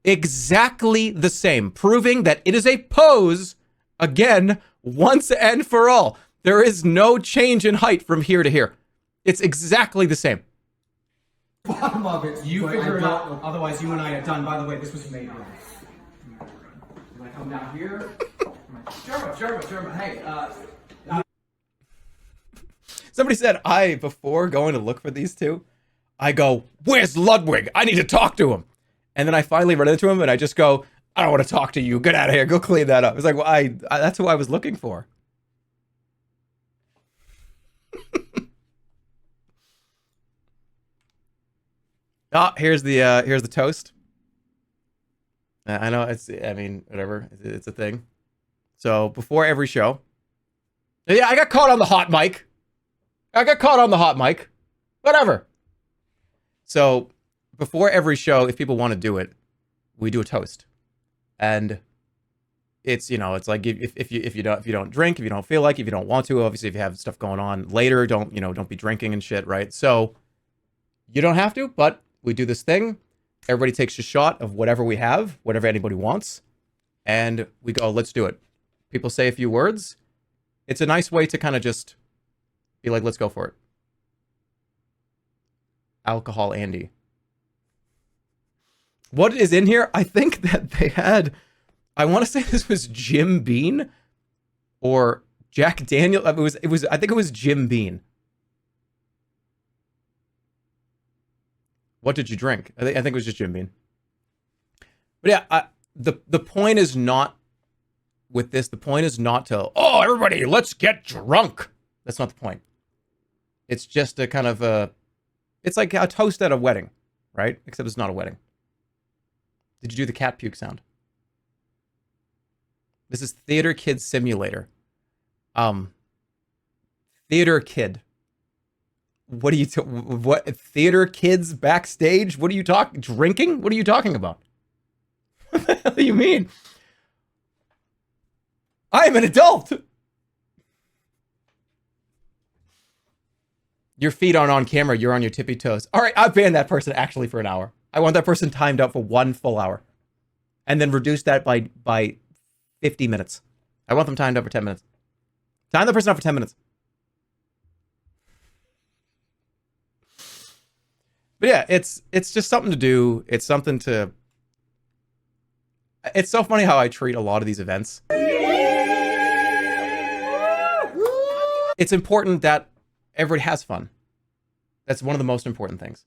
A: Exactly the same. Proving that it is a pose, again, once and for all. There is no change in height from here to here. It's exactly the same.
E: Bottom of it. You figure it out. Otherwise, you and I are done. By the way, this was made wrong. When I come down here. Jerma, hey,
A: Somebody said, before going to look for these two, I go, where's Ludwig? I need to talk to him. And then I finally run into him and I just go, I don't want to talk to you. Get out of here. Go clean that up. It's like, well, that's who I was looking for. Here's the toast. I know whatever. It's a thing. So before every show, yeah, I got caught on the hot mic. Whatever. So before every show, if people want to do it, we do a toast, and it's it's like if you don't drink, if you don't feel like, if you don't want to, obviously if you have stuff going on later, don't be drinking and shit, right? So you don't have to, but we do this thing. Everybody takes a shot of whatever we have, whatever anybody wants, and we go, let's do it. People say a few words. It's a nice way to kind of just be like, let's go for it. Alcohol Andy. What is in here? I think that they had, I want to say this was Jim Beam or Jack Daniel. I think it was Jim Beam. What did you drink? I think it was just Jim Beam. But yeah, the point is not with this. The point is not to, oh, everybody, let's get drunk. That's not the point. It's just a kind of it's like a toast at a wedding, right? Except it's not a wedding. Did you do the cat puke sound? This is Theater Kid Simulator. Theater Kid. What are you what theater kids backstage? What are you talking? Drinking? What are you talking about? What the hell do you mean? I am an adult. Your feet aren't on camera. You're on your tippy toes. All right, I'll ban that person actually for an hour. I want that person timed up for 1 full hour, and then reduce that by 50 minutes. I want them timed up for 10 minutes. Time the person up for 10 minutes. But yeah, it's just something to do. It's something to. It's so funny how I treat a lot of these events. It's important that everybody has fun. That's one of the most important things.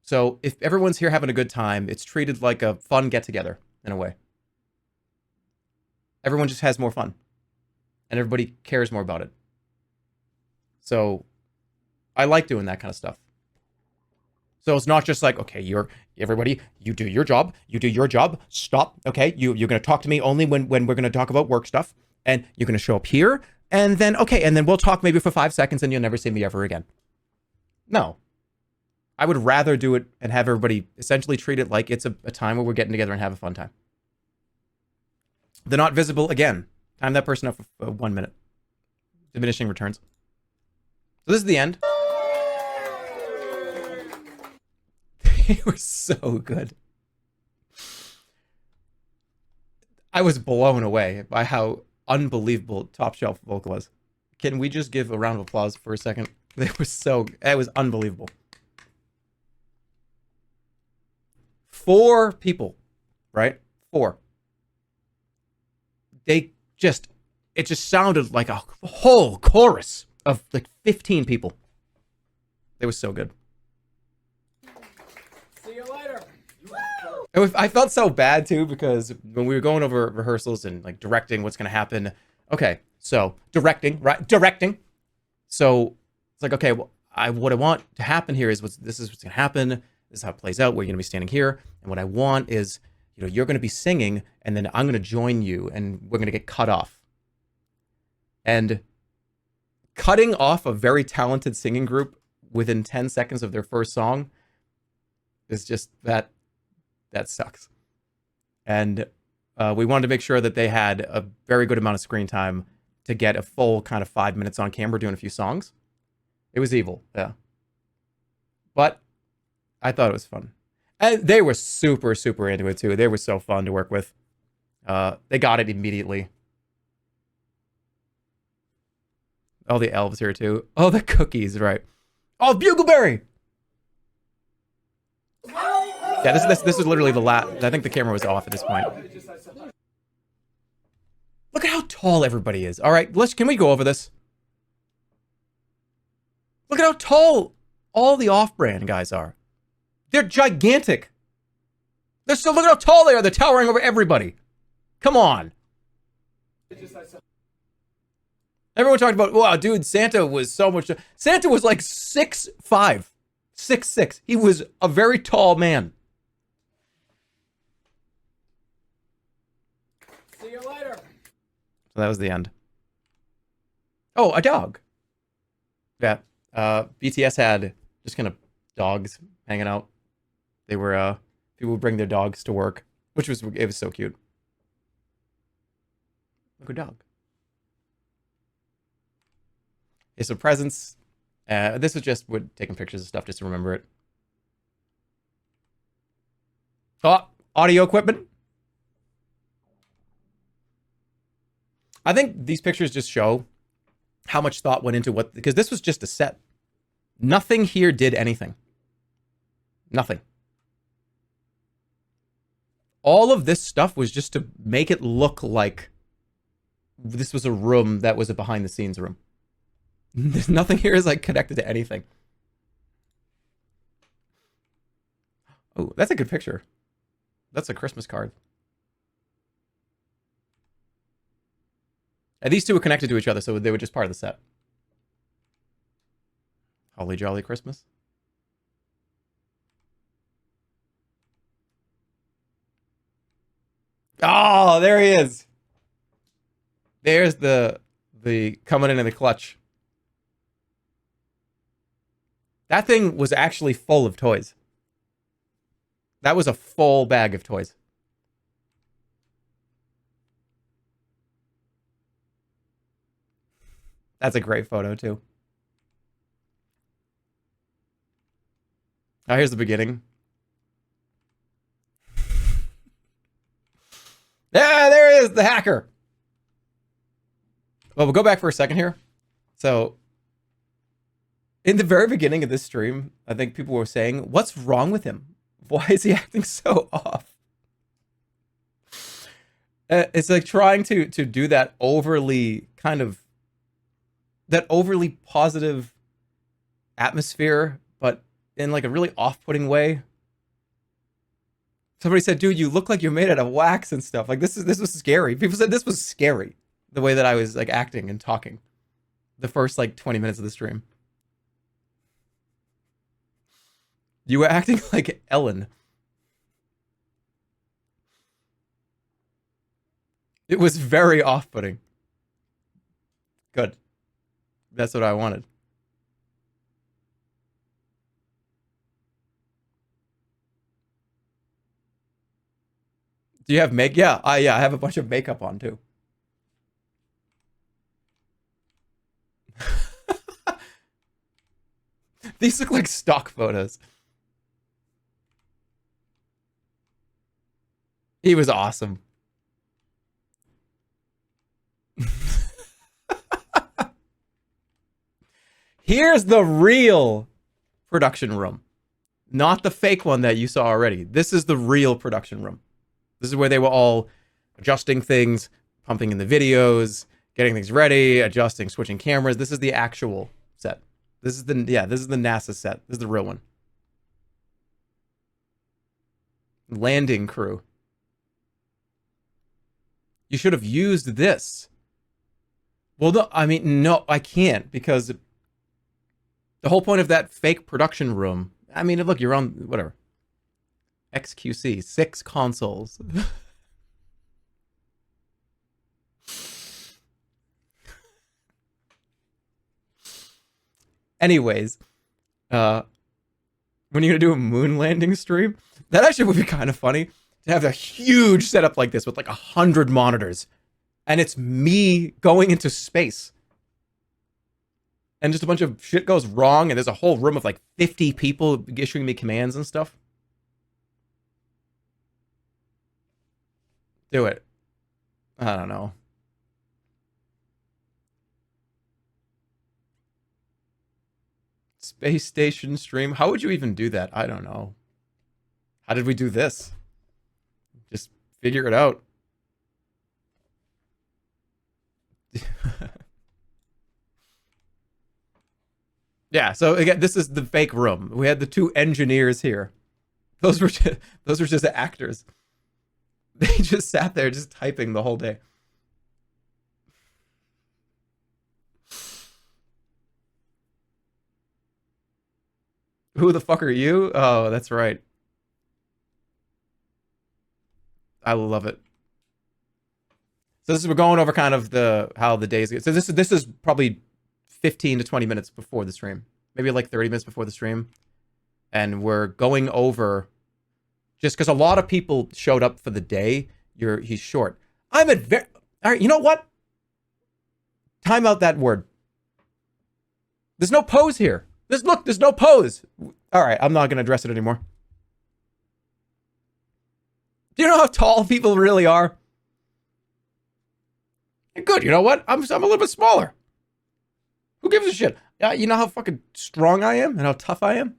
A: So if everyone's here having a good time, it's treated like a fun get-together in a way. Everyone just has more fun. And everybody cares more about it. So I like doing that kind of stuff. So it's not just like, okay, everybody, you do your job, stop, okay? You're going to talk to me only when we're going to talk about work stuff, and you're going to show up here, and then, okay, and then we'll talk maybe for 5 seconds, and you'll never see me ever again. No. I would rather do it and have everybody essentially treat it like it's a time where we're getting together and have a fun time. They're not visible again. Time that person up for 1 minute. Diminishing returns. So this is the end. They were so good. I was blown away by how unbelievable Top Shelf vocal was. Can we just give a round of applause for a second? It was unbelievable. 4 people, right? 4. It just sounded like a whole chorus of like 15 people. They were so good.
E: See you later.
A: I felt so bad too, because when we were going over rehearsals and like directing what's going to happen. Okay, so directing, right? Directing. So it's like, okay, well, what I want to happen here is this is what's going to happen. This is how it plays out. We're going to be standing here. And what I want is, you're going to be singing, and then I'm going to join you, and we're going to get cut off. And cutting off a very talented singing group within 10 seconds of their first song is just that sucks. And we wanted to make sure that they had a very good amount of screen time to get a full kind of 5 minutes on camera doing a few songs. It was evil, yeah. But I thought it was fun. And they were super, super into it too. They were so fun to work with. They got it immediately. All the elves here too. Oh, the cookies, right. Oh, Bugleberry! Yeah, this is literally the last. I think the camera was off at this point. Look at how tall everybody is. All right, can we go over this? Look at how tall all the off-brand guys are. They're gigantic. Look at how tall they are. They're towering over everybody. Come on. Everyone talked about, wow, dude, Santa was so much. Santa was like 6'5", 6'6". He was a very tall man.
E: See you later.
A: So that was the end. Oh, a dog. Yeah. BTS had just kind of dogs hanging out. They were, people would bring their dogs to work, it was so cute. Look, a dog. Yeah, so presents. This was just taking pictures of stuff just to remember it. Oh, audio equipment. I think these pictures just show how much thought went into because this was just a set. Nothing here did anything. Nothing. All of this stuff was just to make it look like this was a room that was a behind the scenes room. There's nothing here is like connected to anything. Oh, that's a good picture. That's a Christmas card. And these two were connected to each other, so they were just part of the set. Holly Jolly Christmas. Oh, there he is. There's the coming in the clutch. That thing was actually full of toys. That was a full bag of toys. That's a great photo, too. Oh, here's the beginning. Yeah, there he is, the hacker. Well, we'll go back for a second here. So, in the very beginning of this stream, I think people were saying, what's wrong with him? Why is he acting so off? It's like trying to do that overly positive atmosphere, but in like a really off-putting way. Somebody said, dude, you look like you're made out of wax and stuff. Like this was scary. People said this was scary, the way that I was like acting and talking. The first like 20 minutes of the stream. You were acting like Ellen. It was very off-putting. Good. That's what I wanted. Do you have make? Yeah, I have a bunch of makeup on too. These look like stock photos. He was awesome. Here's the real production room. Not the fake one that you saw already. This is the real production room. This is where they were all adjusting things, pumping in the videos, getting things ready, adjusting, switching cameras. This is the actual set. This is the NASA set. This is the real one. Landing crew. You should have used this. Well, no, I mean, no, I can't, because the whole point of that fake production room, I mean, look, you're on, whatever. XQC, 6 consoles. Anyways, when you're gonna do a moon landing stream, that actually would be kind of funny to have a huge setup like this with like 100 monitors, and it's me going into space, and just a bunch of shit goes wrong, and there's a whole room of like 50 people issuing me commands and stuff. Do it. I don't know. Space station stream. How would you even do that? I don't know. How did we do this? Just figure it out. Yeah, so again, this is the fake room. We had the 2 engineers here. Those were just actors. They just sat there just typing the whole day. Who the fuck are you? Oh, that's right. I love it. So we're going over kind of how the days get. So this is probably 15 to 20 minutes before the stream. Maybe like 30 minutes before the stream. And we're going over, just because a lot of people showed up for the day, he's short. All right, you know what? Time out that word. There's no pose here. There's no pose. All right, I'm not going to address it anymore. Do you know how tall people really are? Good, you know what? I'm a little bit smaller. Who gives a shit? You know how fucking strong I am and how tough I am?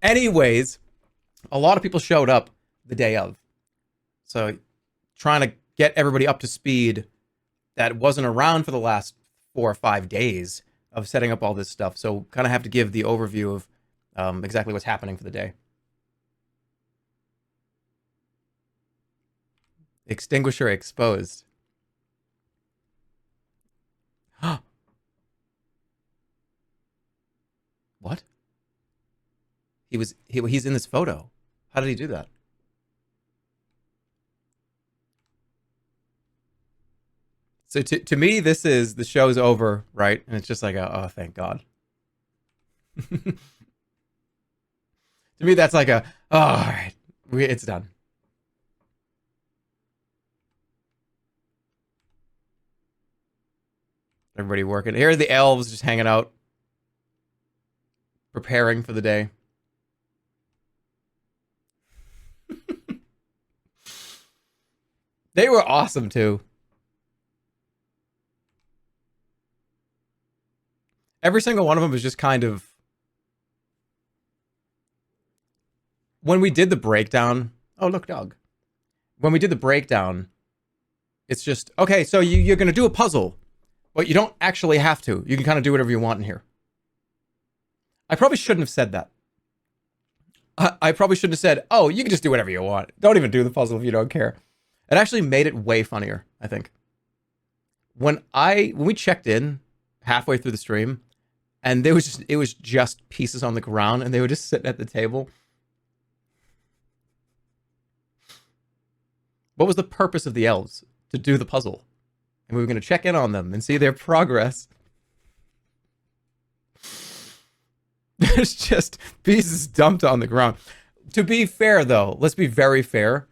A: Anyways, a lot of people showed up the day of. So trying to get everybody up to speed that wasn't around for the last 4 or 5 days of setting up all this stuff. So kind of have to give the overview of exactly what's happening for the day. Extinguisher exposed. What? He's in this photo. How did he do that? So to me, this is the show's over, right? And it's just like, oh, thank God. To me, that's like oh, all right, it's done. Everybody working. Here are the elves just hanging out, preparing for the day. They were awesome too. Every single one of them was just kind of... When we did the breakdown... Oh, look, dog. When we did the breakdown, it's just, okay, so you're going to do a puzzle, but you don't actually have to. You can kind of do whatever you want in here. I probably shouldn't have said that. I probably shouldn't have said, oh, you can just do whatever you want. Don't even do the puzzle if you don't care. It actually made it way funnier, I think. When we checked in halfway through the stream, and it was just pieces on the ground, and they were just sitting at the table. What was the purpose of the elves? To do the puzzle. And we were going to check in on them and see their progress. There's just pieces dumped on the ground. To be fair, though, let's be very fair.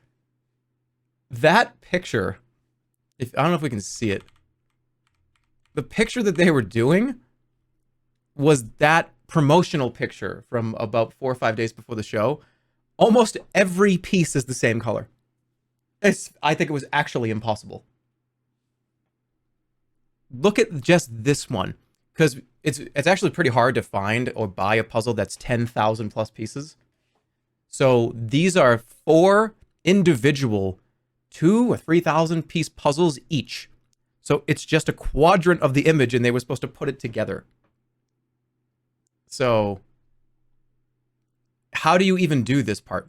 A: That picture, I don't know if we can see it. The picture that they were doing was that promotional picture from about 4 or 5 days before the show. Almost every piece is the same color. I think it was actually impossible. Look at just this one, because it's actually pretty hard to find or buy a puzzle that's 10,000 plus pieces. So these are 4 individual 2,000 or 3,000 piece puzzles each. So it's just a quadrant of the image, and they were supposed to put it together. So how do you even do this part?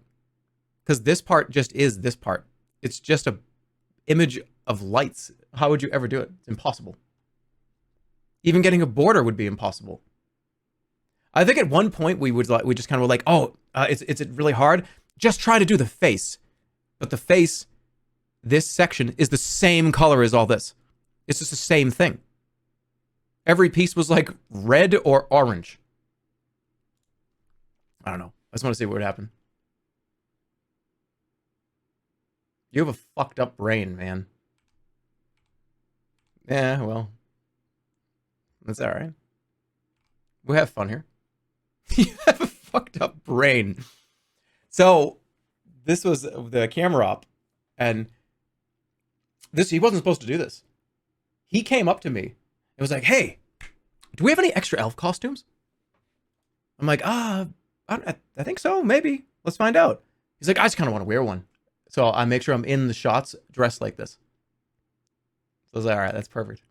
A: Because this part just is this part. It's just a image of lights. How would you ever do it? It's impossible. Even getting a border would be impossible. I think at one point we just kind of were like, oh, it's really hard. Just try to do the face. But the face, this section is the same color as all this. It's just the same thing. Every piece was like red or orange. I don't know. I just want to see what would happen. You have a fucked up brain, man. Yeah, well. That's alright. We have fun here. You have a fucked up brain. So, this was the camera op, and he wasn't supposed to do this. He came up to me and was like, hey, do we have any extra elf costumes? I'm like, I think so, maybe. Let's find out. He's like, I just kind of want to wear one. So I make sure I'm in the shots dressed like this. So I was like, all right, that's perfect.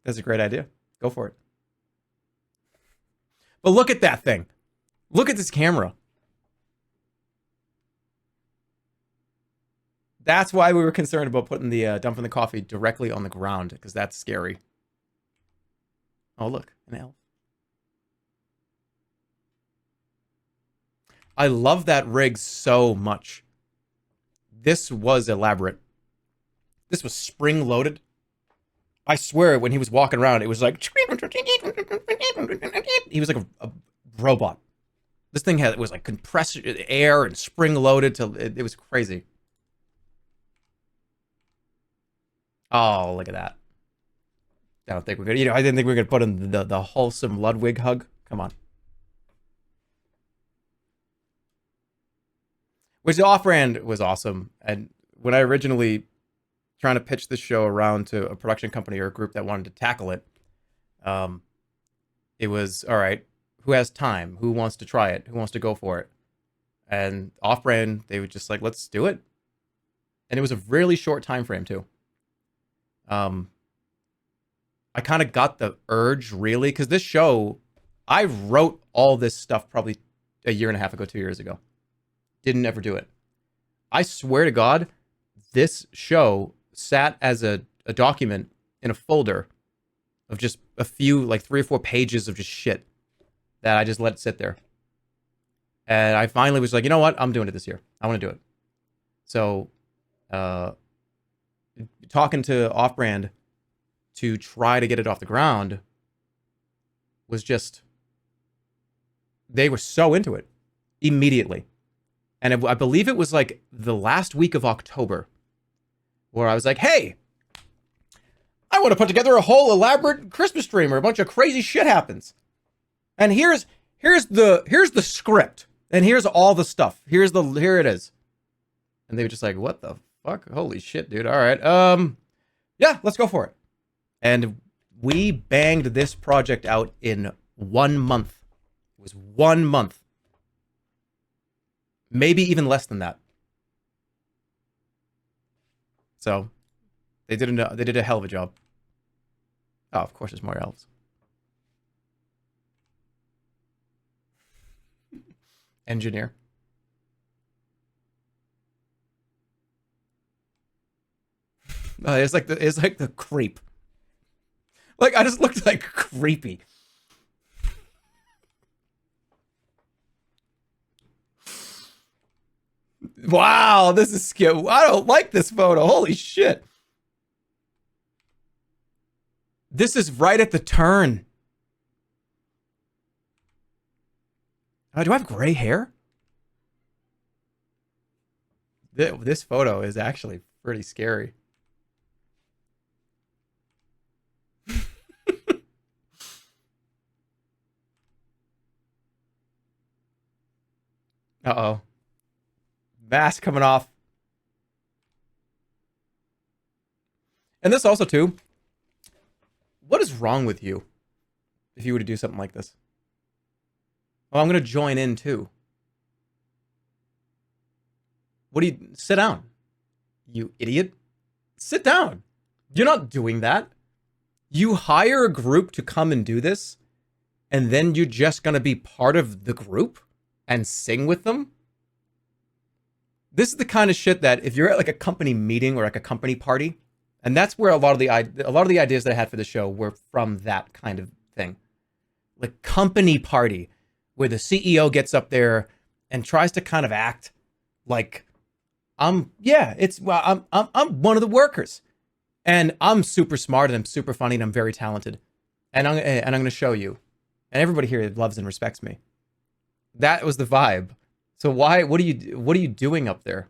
A: That's a great idea. Go for it. But look at that thing. Look at this camera. That's why we were concerned about putting the dumping the coffee directly on the ground, because that's scary. Oh, look, an elf. I love that rig so much. This was elaborate. This was spring-loaded. I swear, when he was walking around, it was like... He was like a robot. This thing was like compressed air and spring-loaded. It was crazy. Oh, look at that. I don't think we're gonna... I didn't think we were gonna put in the wholesome Ludwig hug. Come on. Which the off-brand was awesome. And when I originally trying to pitch this show around to a production company or a group that wanted to tackle it, it was, all right, who has time? Who wants to try it? Who wants to go for it? And off-brand, they were just like, let's do it. And it was a really short time frame, too. I kind of got the urge, really, because this show, I wrote all this stuff probably a year and a half ago, 2 years ago. Didn't ever do it. I swear to God, this show sat as a document in a folder of just a few, like 3 or 4 pages of just shit that I just let it sit there. And I finally was like, you know what? I'm doing it this year. I want to do it. So, talking to Off-Brand to try to get it off the ground was just, they were so into it immediately. And I believe it was like the last week of October where I was like, hey, I want to put together a whole elaborate Christmas stream where a bunch of crazy shit happens. And here's the script. And here's all the stuff. Here it is. And they were just like, what the fuck? Holy shit, dude. All right. Yeah, let's go for it. And we banged this project out in 1 month. It was 1 month. Maybe even less than that. So, they did a hell of a job. Oh, of course, there's more elves. engineer. It's like the creep. Like, I just looked like creepy. Wow, this is scary. I don't like this photo. Holy shit. This is right at the turn. Do I have gray hair? This photo is actually pretty scary. Uh-oh. Mask coming off. And this also, too. What is wrong with you if you were to do something like this? Oh, I'm going to join in, too. What do you... Sit down. You idiot. Sit down. You're not doing that. You hire a group to come and do this, and then you're just going to be part of the group and sing with them? This is the kind of shit that if you're at like a company meeting or like a company party, and that's where a lot of the ideas that I had for the show were from that kind of thing. Like company party, where the CEO gets up there and tries to kind of act like I'm one of the workers, and I'm super smart and I'm super funny and I'm very talented, and I'm going to show you, and everybody here loves and respects me. That was the vibe. So why? What are you doing up there?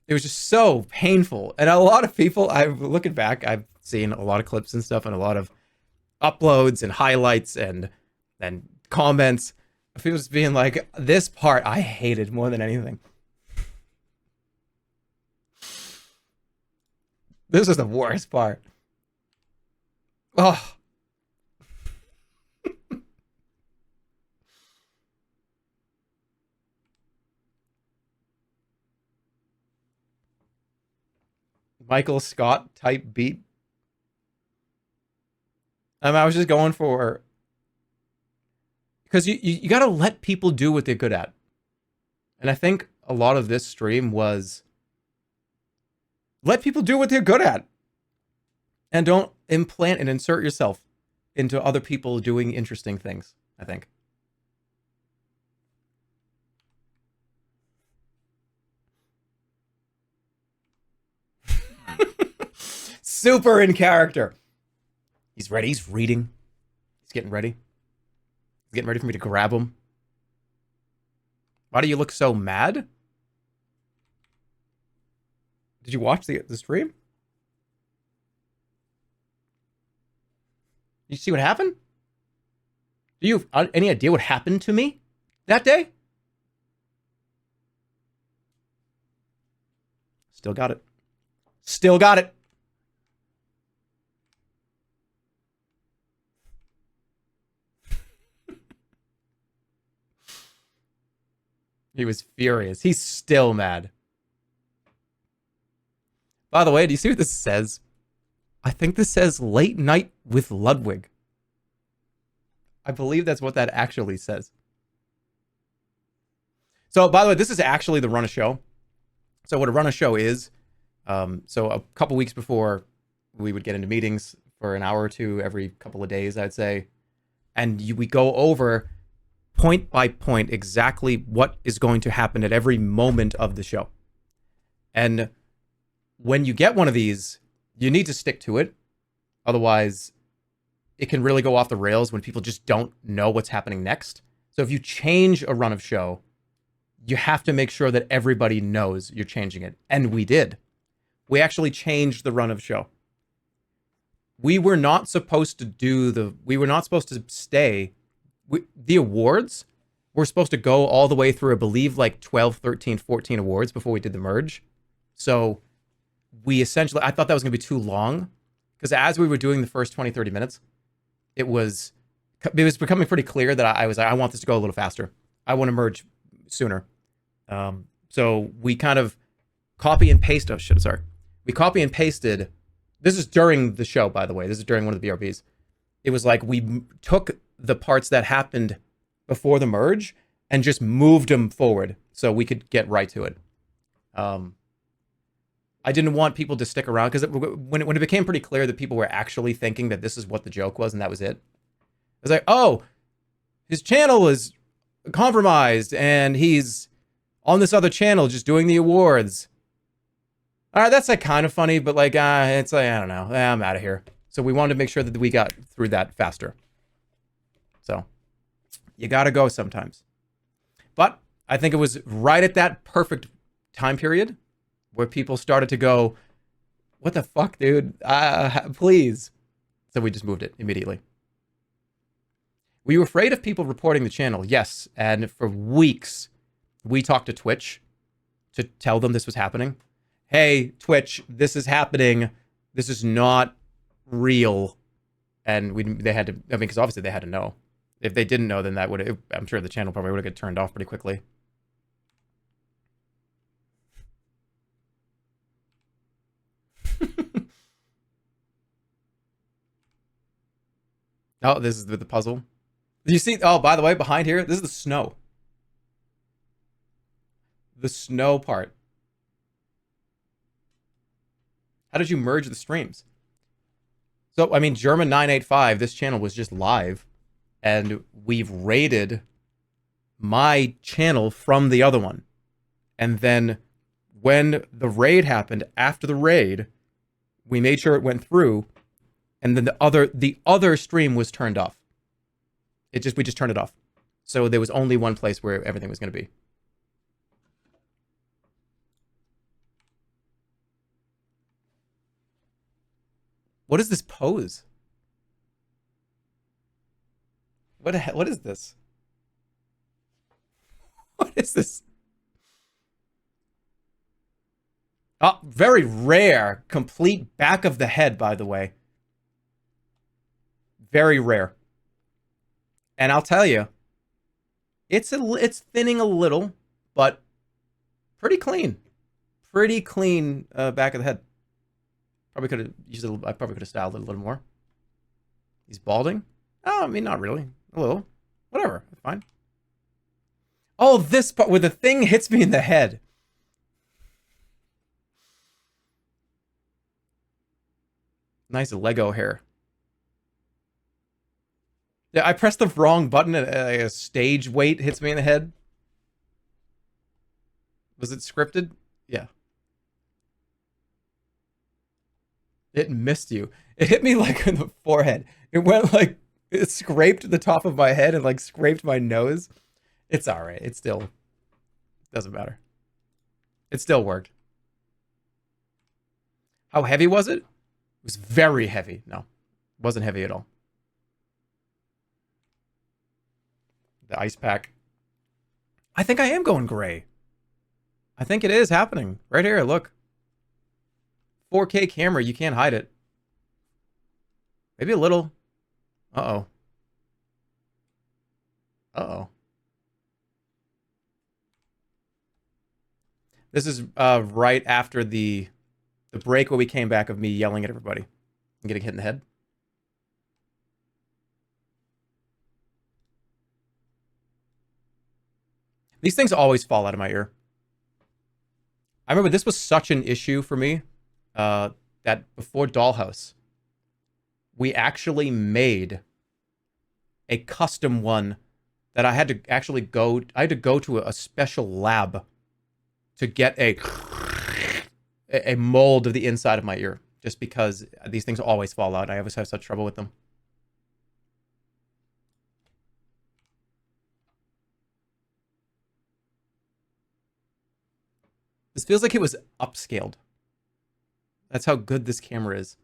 A: It was just so painful, and a lot of people. I'm looking back. I've seen a lot of clips and stuff, and a lot of uploads and highlights and comments. People just being like, "This part I hated more than anything." This is the worst part. Oh. Michael Scott type beat. I was just going for, because you got to let people do what they're good at. And I think a lot of this stream was let people do what they're good at. And don't implant and insert yourself into other people doing interesting things, I think. Super in character. He's ready. He's reading. He's getting ready. He's getting ready for me to grab him. Why do you look so mad? Did you watch the stream? You see what happened? Do you have any idea what happened to me that day? Still got it. Still got it. He was furious. He's still mad. By the way, do you see what this says? I think this says Late Night with Ludwig. I believe that's what that actually says. So, by the way, this is actually the run of show. So what a run of show is, so a couple weeks before we would get into meetings for an hour or two every couple of days, I'd say. And we go over point by point exactly what is going to happen at every moment of the show. And when you get one of these, you need to stick to it. Otherwise, it can really go off the rails when people just don't know what's happening next. So if you change a run of show, you have to make sure that everybody knows you're changing it. And we did. We actually changed the run of show. We were not supposed to stay. The awards were supposed to go all the way through, I believe, like 12, 13, 14 awards before we did the merge. So we essentially, I thought that was going to be too long, because as we were doing the first 20, 30 minutes, it was becoming pretty clear that I was like, I want this to go a little faster. I want to merge sooner. So we kind of copy and paste. Oh shit, I'm sorry. We copy and pasted. This is during the show, by the way. This is during one of the BRBs. It was like we took the parts that happened before the merge and just moved them forward so we could get right to it. I didn't want people to stick around because when it became pretty clear that people were actually thinking that this is what the joke was and that was it. I was like, oh, his channel is compromised and he's on this other channel just doing the awards. All right, that's like kind of funny, but like, it's like, I don't know. I'm out of here. So we wanted to make sure that we got through that faster. So you got to go sometimes. But I think it was right at that perfect time period where people started to go, what the fuck, dude? Please. So we just moved it immediately. Were you afraid of people reporting the channel? Yes. And for weeks, we talked to Twitch to tell them this was happening. Hey, Twitch, this is happening. This is not real. And they had to, I mean, because obviously they had to know. If they didn't know, then that would, I'm sure the channel probably would have got turned off pretty quickly. Oh, this is the puzzle. Do you see? Oh, by the way, behind here, this is the snow. The snow part. How did you merge the streams? So, I mean, Jerma 985, this channel was just live, and we've raided my channel from the other one. And then when the raid happened, after the raid, we made sure it went through, and then the other stream was turned off. We just turned it off. So there was only one place where everything was going to be. What is this pose? What is this? What is this? Oh, very rare. Complete back of the head, by the way. Very rare. And I'll tell you, it's thinning a little, but pretty clean. Pretty clean back of the head. Probably could have used it. I probably could have styled it a little more. He's balding? Oh, I mean, not really. A little. Whatever. Fine. Oh, this part where the thing hits me in the head. Nice Lego hair. Yeah, I pressed the wrong button and a stage weight hits me in the head. Was it scripted? Yeah. It missed you. It hit me like in the forehead. It went like, it scraped the top of my head and like scraped my nose. It's all right. It still doesn't matter. It still worked. How heavy was it? It was very heavy. No, it wasn't heavy at all. The ice pack. I think I am going gray. I think it is happening. Right here, look. 4K camera, you can't hide it. Maybe a little. Uh-oh. Uh-oh. This is right after the break where we came back of me yelling at everybody and getting hit in the head. These things always fall out of my ear. I remember this was such an issue for me that before Dollhouse, we actually made a custom one that I had to actually go. I had to go to a special lab to get a mold of the inside of my ear, just because these things always fall out. I always have such trouble with them. This feels like it was upscaled. That's how good this camera is.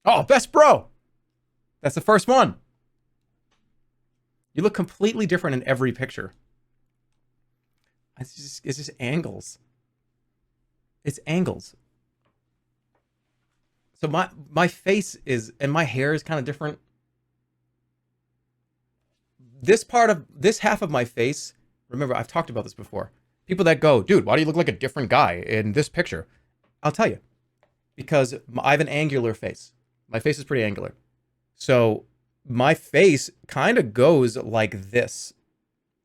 A: Oh, best bro. That's the first one. You look completely different in every picture. It's just angles. It's angles. So my face is, and my hair is kind of different. This half of my face, remember I've talked about this before. People that go, dude, why do you look like a different guy in this picture? I'll tell you. Because I have an angular face. My face is pretty angular. So my face kind of goes like this.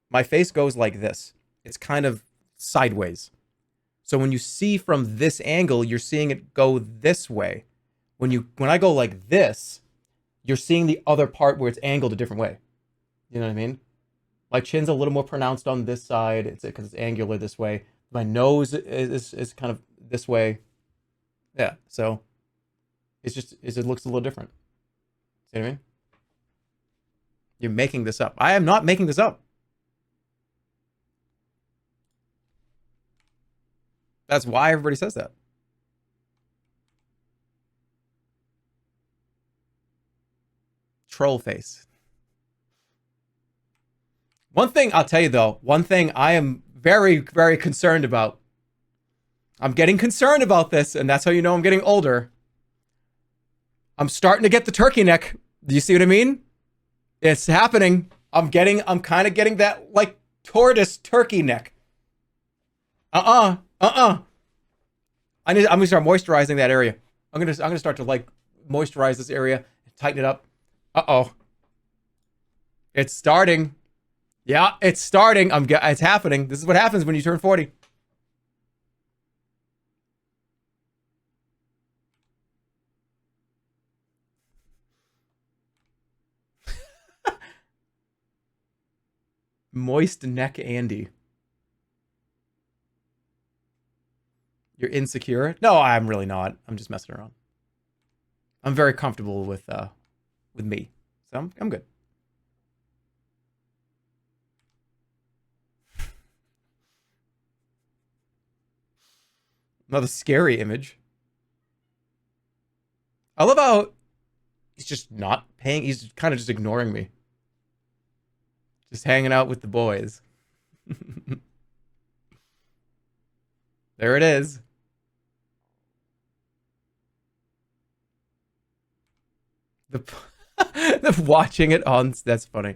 A: My face goes like this. It's kind of sideways. So when you see from this angle, you're seeing it go this way. When I go like this, you're seeing the other part where it's angled a different way. You know what I mean? My chin's a little more pronounced on this side. It's because it's angular this way. My nose is kind of this way. Yeah, so it looks a little different. See what I mean? You're making this up. I am not making this up. That's why everybody says that. Troll face. One thing I'll tell you though, one thing I am very, very concerned about. I'm getting concerned about this, and that's how you know I'm getting older. I'm starting to get the turkey neck. Do you see what I mean? It's happening. I'm kind of getting that like tortoise turkey neck. I'm gonna start moisturizing that area. I'm gonna start to like moisturize this area, tighten it up. It's starting. Yeah, it's starting. It's happening. This is what happens when you turn 40. Moist neck Andy. You're insecure? No, I'm really not. I'm just messing around. I'm very comfortable with me. So I'm good. Another scary image. I love how he's just not paying. He's kind of just ignoring me. Just hanging out with the boys. There it is. The watching it on. That's funny.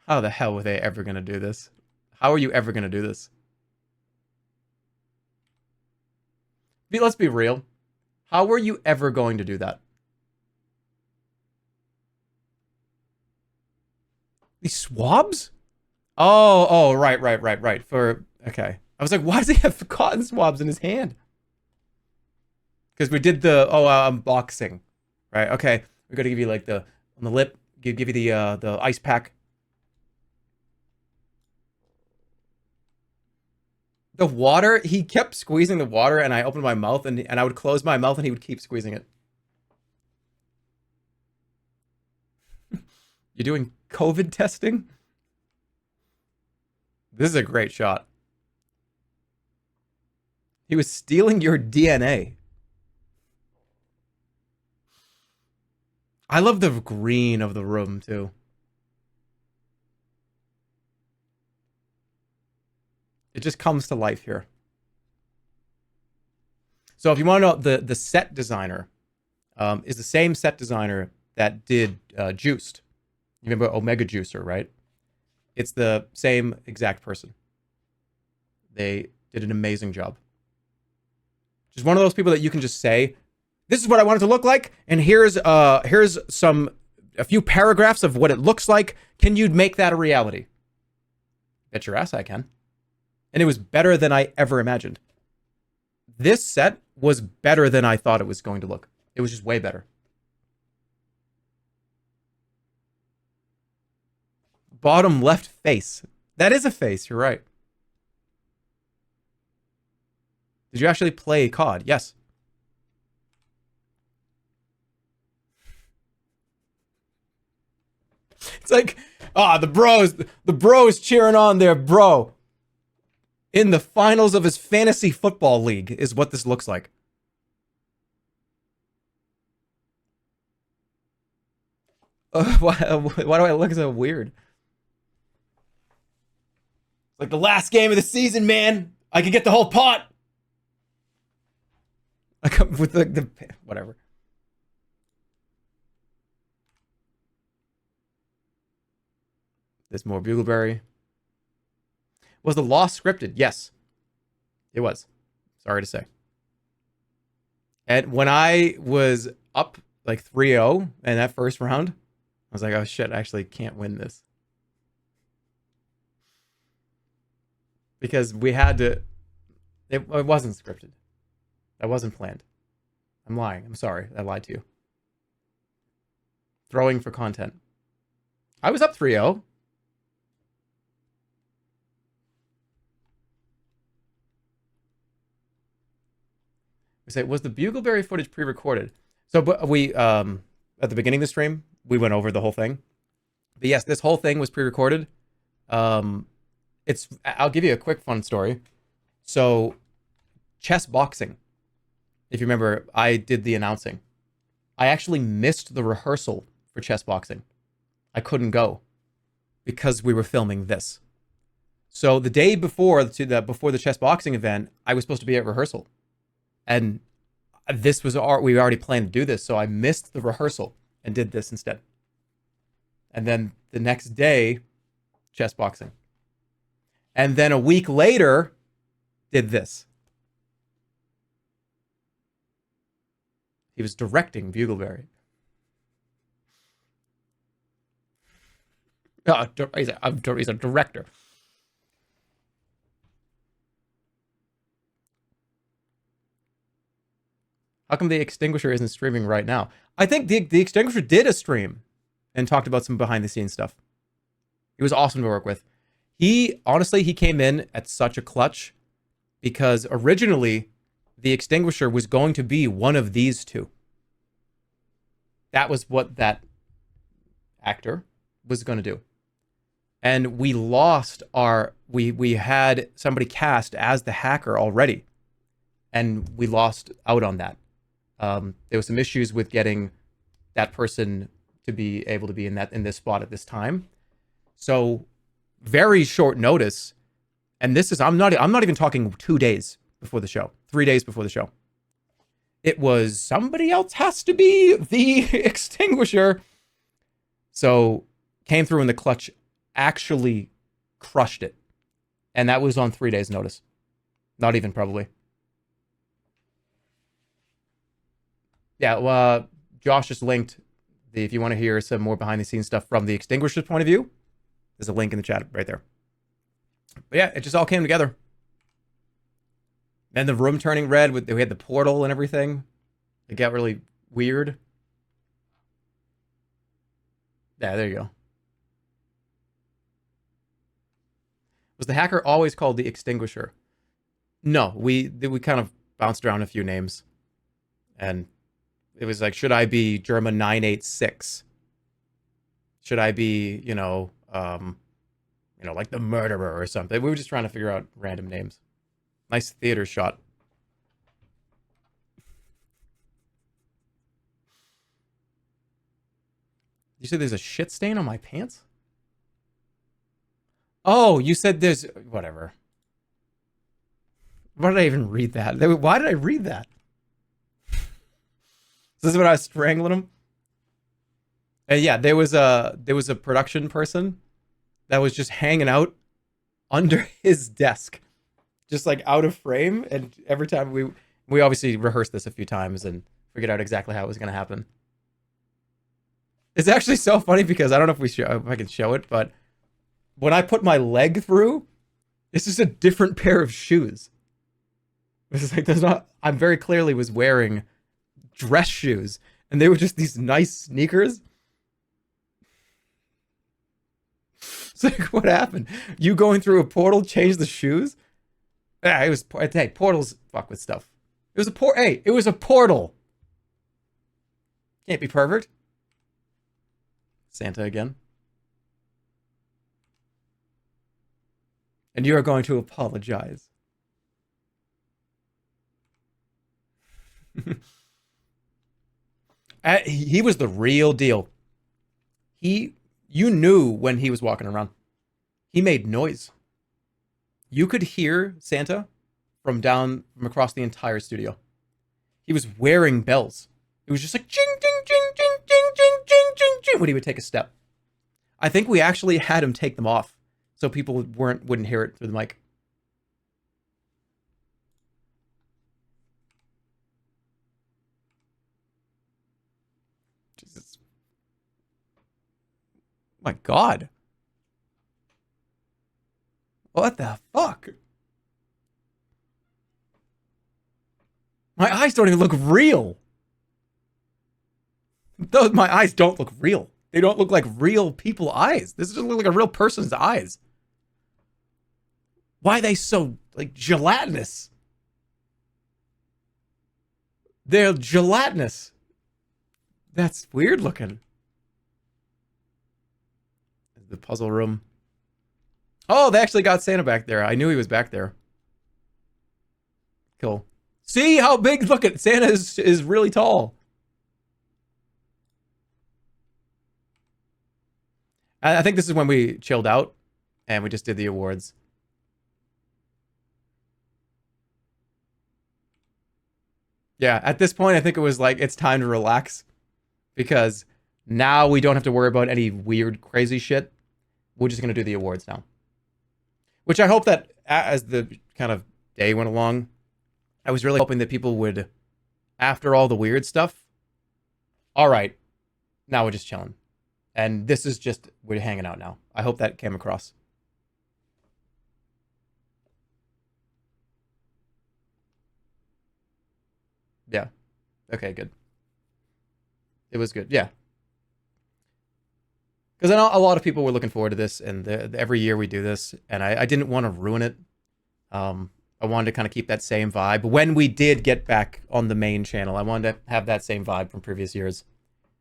A: How the hell were they ever going to do this? How are you ever going to do this? Let's be real. How were you ever going to do that? These swabs? Oh, right. Okay. I was like, why does he have cotton swabs in his hand? Because we did the unboxing, right? Okay, we're gonna give you like the on the lip, give you the ice pack. The water, he kept squeezing the water, and I opened my mouth, and I would close my mouth, and he would keep squeezing it. You're doing COVID testing? This is a great shot. He was stealing your DNA. I love the green of the room, too. It just comes to life here. So if you want to know, the set designer is the same set designer that did Juiced. You remember Omega Juicer, right? It's the same exact person. They did an amazing job. Just one of those people that you can just say, this is what I want it to look like, and here's a few paragraphs of what it looks like. Can you make that a reality? Bet your ass I can. And it was better than I ever imagined. This set was better than I thought it was going to look. It was just way better. Bottom left face. That is a face, you're right. Did you actually play COD? Yes. It's like, the bros cheering on their bro. In the finals of his fantasy football league is what this looks like. Why do I look so weird? It's like the last game of the season, man. I could get the whole pot. I come with the whatever. There's more Bugleberry. Was the loss scripted? Yes, it was. Sorry to say. And when I was up like 3-0 in that first round, I was like, oh shit, I actually can't win this. Because we had to... It wasn't scripted. That wasn't planned. I'm lying. I'm sorry. I lied to you. Throwing for content. I was up 3-0. We say, was the Bugleberry footage pre-recorded? So but we, at the beginning of the stream, we went over the whole thing. But yes, this whole thing was pre-recorded. I'll give you a quick fun story. So, chess boxing. If you remember, I did the announcing. I actually missed the rehearsal for chess boxing. I couldn't go because we were filming this. So the day before the chess boxing event, I was supposed to be at rehearsal. And this was we already planned to do this, so I missed the rehearsal and did this instead. And then the next day, chess boxing. And then a week later, did this. He was directing Bugleberry. Oh, he's a director. How come the Extinguisher isn't streaming right now? I think the Extinguisher did a stream and talked about some behind the scenes stuff. He was awesome to work with. Honestly, he came in at such a clutch because originally the Extinguisher was going to be one of these two. That was what that actor was going to do. And we lost we had somebody cast as the hacker already. And we lost out on that. There was some issues with getting that person to be able to be in this spot at this time. So very short notice. And this is, I'm not even talking 2 days before the show, 3 days before the show. It was somebody else has to be the Extinguisher. So came through in the clutch, actually crushed it. And that was on 3 days notice. Not even probably. Yeah, Josh just linked if you want to hear some more behind the scenes stuff from the Extinguisher's point of view, there's a link in the chat right there. But yeah, it just all came together. Then the room turning red, we had the portal and everything. It got really weird. Yeah, there you go. Was the hacker always called the Extinguisher? No, we kind of bounced around a few names. And it was like, should I be Jerma 986? Should I be, like the murderer or something? We were just trying to figure out random names. Nice theater shot. You said there's a shit stain on my pants? Oh, you said there's... Whatever. Why did I even read that? Why did I read that? This is when I was strangling him? And yeah, there was a production person that was just hanging out under his desk. Just like out of frame. And every time we obviously rehearsed this a few times and figured out exactly how it was going to happen. It's actually so funny because I don't know if I can show it, but when I put my leg through, it's just a different pair of shoes. It's like I very clearly was wearing dress shoes, and they were just these nice sneakers. It's like, what happened? You going through a portal changed the shoes? Yeah, it was. Hey, portals fuck with stuff. It was it was a portal. Can't be perfect. Santa again. And you are going to apologize. He was the real deal. You knew when he was walking around. He made noise. You could hear Santa from across the entire studio. He was wearing bells. It was just like ching, ching, ching, ching, ching, ching, ching, ching, ching when he would take a step. I think we actually had him take them off so people wouldn't hear it through the mic. Jesus. My God. What the fuck? My eyes don't even look real. My eyes don't look real. They don't look like real people eyes. This just looks like a real person's eyes. Why are they so, like, gelatinous? They're gelatinous. That's weird looking. The puzzle room. Oh, they actually got Santa back there. I knew he was back there. Cool. See how big? Look at Santa is really tall. I think this is when we chilled out and we just did the awards. Yeah, at this point, I think it was like, it's time to relax because now we don't have to worry about any weird, crazy shit. We're just going to do the awards now. Which I hope that as the kind of day went along, I was really hoping that people would, after all the weird stuff, all right, now we're just chilling. And this is just, we're hanging out now. I hope that came across. Yeah. Okay, good. It was good. Yeah. Because I know a lot of people were looking forward to this, and every year we do this, and I didn't want to ruin it. I wanted to kind of keep that same vibe. When we did get back on the main channel, I wanted to have that same vibe from previous years.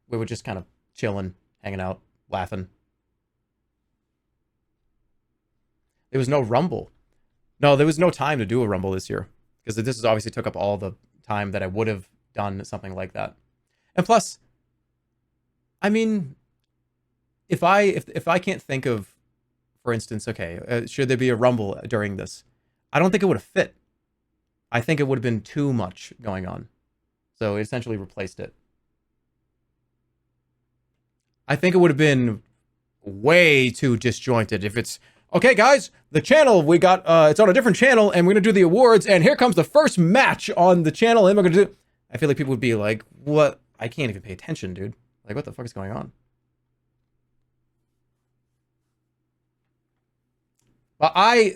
A: We were just kind of chilling, hanging out, laughing. There was no Rumble. No, there was no time to do a Rumble this year, because this obviously took up all the time that I would have done something like that. And plus, I mean, if I can't think of, for instance, okay, should there be a Rumble during this? I don't think it would have fit. I think it would have been too much going on. So it essentially replaced it. I think it would have been way too disjointed if it's, okay, guys, the channel, we got, it's on a different channel, and we're going to do the awards, and here comes the first match on the channel, and we're going to do... I feel like people would be like, what? I can't even pay attention, dude. Like, what the fuck is going on? But I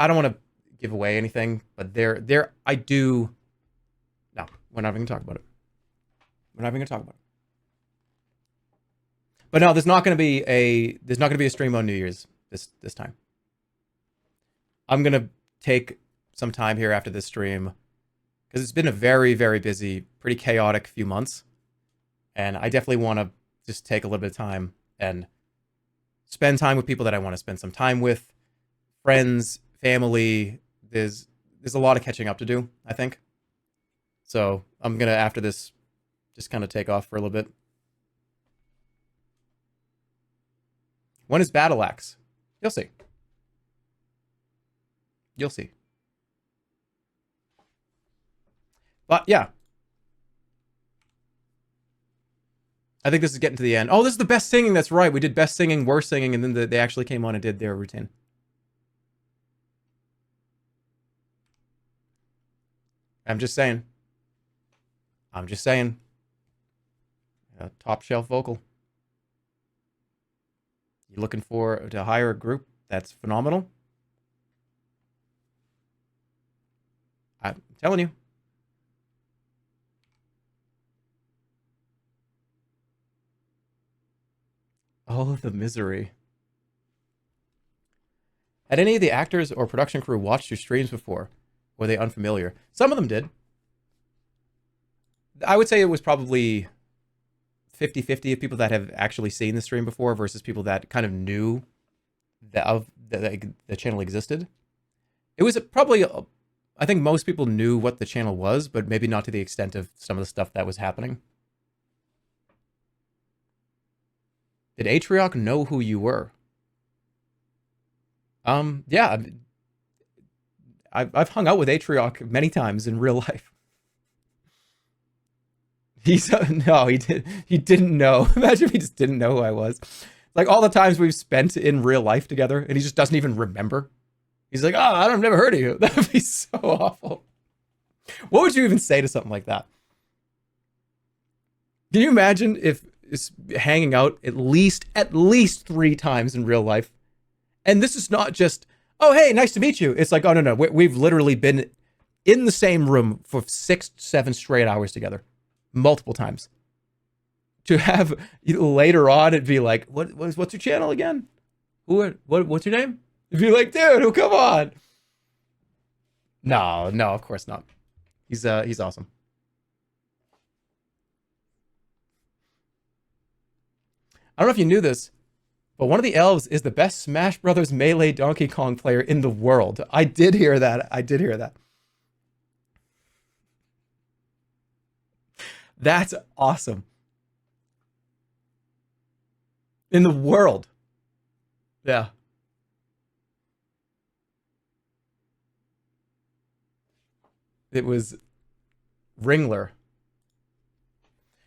A: don't want to give away anything, but I do... No, we're not even going to talk about it. We're not even going to talk about it. But no, there's not going to be a stream on New Year's this time. I'm going to take some time here after this stream because it's been a very, very busy, pretty chaotic few months. And I definitely want to just take a little bit of time and spend time with people that I want to spend some time with, friends, family. There's a lot of catching up to do, I think. So I'm going to, after this, just kind of take off for a little bit. When is Battle Axe? You'll see. You'll see. But yeah. I think this is getting to the end. Oh, this is the best singing. That's right. We did best singing, worst singing, and then they actually came on and did their routine. I'm just saying. I'm just saying. Top shelf vocal. You're looking to hire a group that's phenomenal? I'm telling you. Oh, the misery. Had any of the actors or production crew watched your streams before? Were they unfamiliar? Some of them did. I would say it was probably 50-50 of people that have actually seen the stream before versus people that kind of knew that the channel existed. It was probably, I think most people knew what the channel was, but maybe not to the extent of some of the stuff that was happening. Did Atrioc know who you were? Yeah. I've hung out with Atrioc many times in real life. No, he didn't know. Imagine if he just didn't know who I was. Like all the times we've spent in real life together, and he just doesn't even remember. He's like, "Oh, I've never heard of you." That would be so awful. What would you even say to something like that? Can you imagine if it's hanging out at least 3 times in real life? And this is not just, "Oh, hey, nice to meet you." It's like, "Oh, no. We've literally been in the same room for 6, 7 straight hours together, multiple times." To have later on, it'd be like, what's your channel again? What's your name?" It'd be like, "Dude, come on." No, of course not. He's awesome. I don't know if you knew this, but one of the elves is the best Smash Brothers Melee Donkey Kong player in the world. I did hear that. That's awesome. In the world. Yeah. It was Ringler.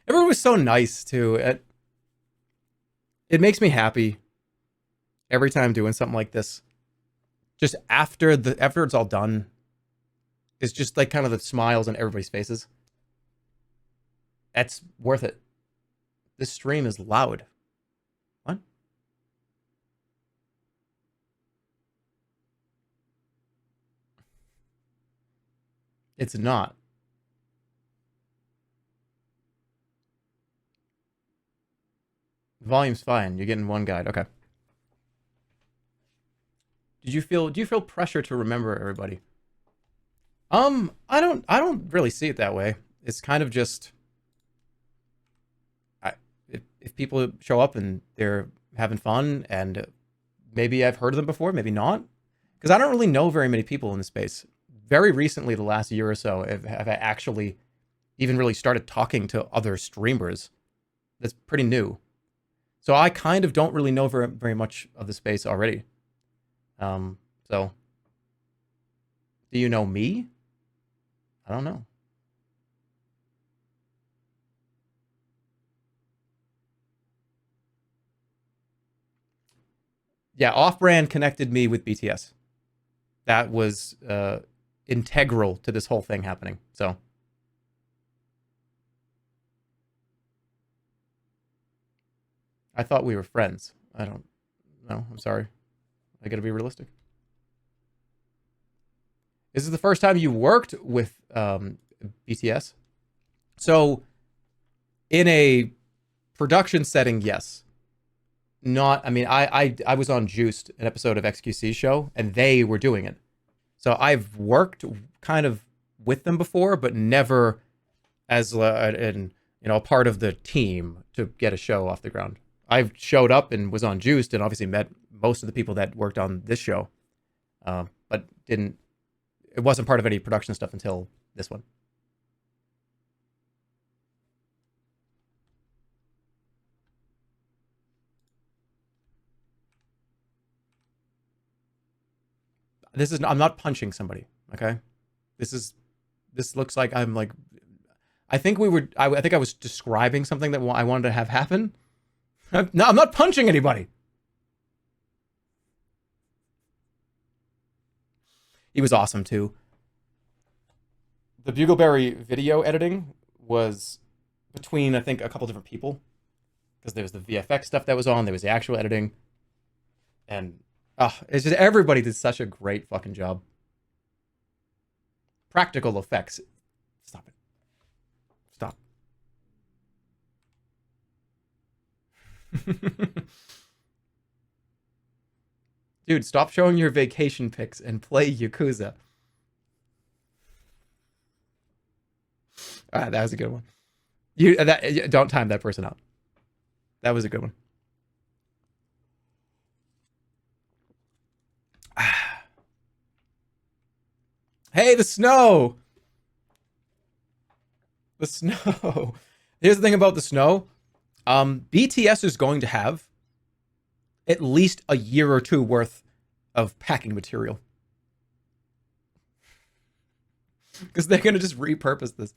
A: Everyone was so nice too. It makes me happy every time doing something like this. Just after it's all done, it's just like kind of the smiles on everybody's faces. That's worth it. This stream is loud. What? It's not. Volume's fine. You're getting one guide. Okay. Do you feel pressure to remember everybody? I don't really see it that way. It's kind of just if people show up and they're having fun, and maybe I've heard of them before, maybe not, because I don't really know very many people in the space. Very recently, the last year or so, have I actually even really started talking to other streamers. That's pretty new. So I kind of don't really know very much of the space already. So do you know me? I don't know. Yeah, Off-Brand connected me with BTS. That was integral to this whole thing happening. So I thought we were friends. I don't know. I'm sorry. I gotta be realistic. This is the first time you worked with BTS. So in a production setting, yes. Not, I mean, I was on Juiced, an episode of XQC's show, and they were doing it. So I've worked kind of with them before, but never as part of the team to get a show off the ground. I've showed up and was on Juiced and obviously met most of the people that worked on this show, but it wasn't part of any production stuff until this one. I'm not punching somebody, okay? This looks like I'm like, I think I was describing something that I wanted to have happen. No, I'm not punching anybody. He was awesome too. The Bugleberry video editing was between, I think, a couple different people, because there was the VFX stuff that was on, there was the actual editing, and it's just everybody did such a great fucking job. Practical effects. Stop it. Stop. Dude, stop showing your vacation pics and play Yakuza. That was a good one. Don't time that person out. That was a good one. Hey, the snow. The snow. Here's the thing about the snow. BTS is going to have at least a year or two worth of packing material, because they're going to just repurpose this.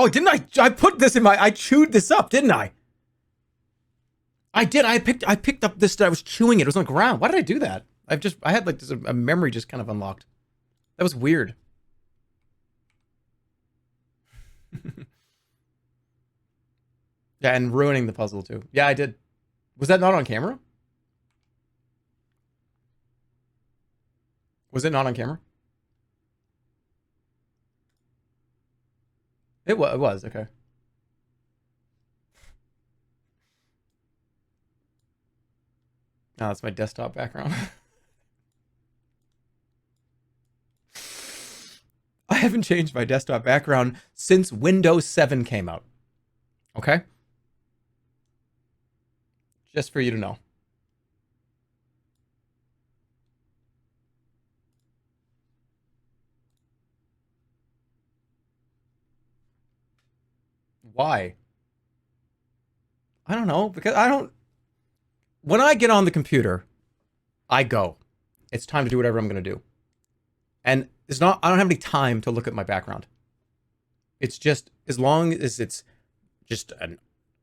A: Oh, didn't I? I put this in my... I chewed this up, didn't I? I did. I picked up this... I was chewing it. It was on the ground. Why did I do that? I had like this, a memory just kind of unlocked. That was weird. Yeah, and ruining the puzzle too. Yeah, I did. Was that not on camera? Was it not on camera? It was, okay. No, that's my desktop background. I haven't changed my desktop background since Windows 7 came out. Okay? Just for you to know. Why? I don't know, because I don't... When I get on the computer, I go. It's time to do whatever I'm going to do. And it's not... I don't have any time to look at my background. It's just, as long as it's just an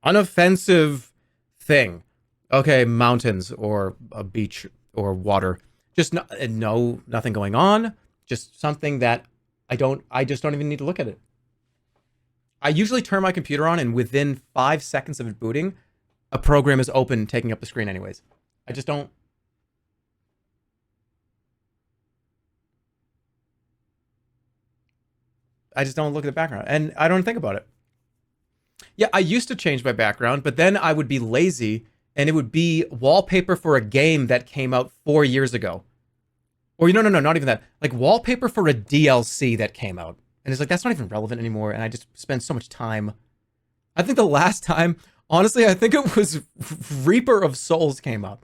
A: unoffensive thing. Okay, mountains or a beach or water. Just nothing going on. Just something that I just don't even need to look at it. I usually turn my computer on, and within 5 seconds of it booting, a program is open, taking up the screen anyways. I just don't... look at the background, and I don't think about it. Yeah, I used to change my background, but then I would be lazy, and it would be wallpaper for a game that came out 4 years ago. Or, no, not even that. Like, wallpaper for a DLC that came out. And it's like, that's not even relevant anymore. And I just spend so much time. I think the last time, honestly, I think it was Reaper of Souls came out.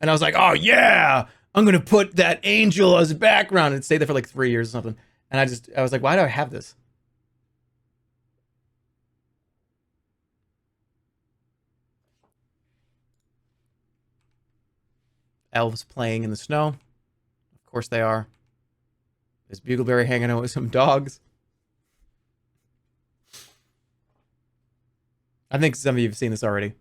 A: And I was like, oh yeah, I'm going to put that angel as a background and stay there for like 3 years or something. And I was like, why do I have this? Elves playing in the snow. Of course they are. There's Bugleberry hanging out with some dogs. I think some of you have seen this already.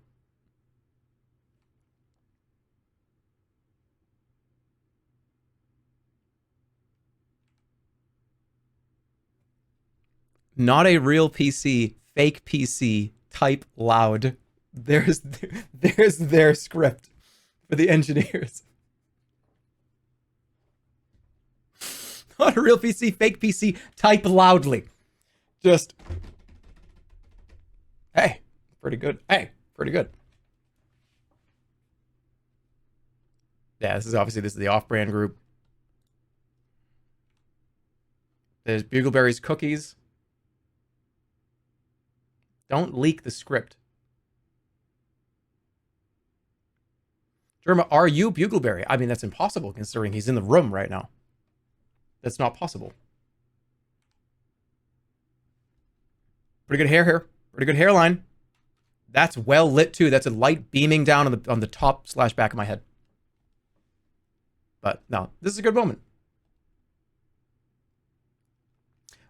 A: Not a real PC, fake PC, type loud. There's their script for the engineers. Not a real PC, fake PC, type loudly. Just, hey, pretty good. Hey, pretty good. Yeah, this is the off-brand group. There's Bugleberry's cookies. Don't leak the script. Jerma, are you Bugleberry? I mean, that's impossible considering he's in the room right now. That's not possible. Pretty good hair here. Pretty good hairline. That's well lit too. That's a light beaming down on the top / back of my head. But no, this is a good moment.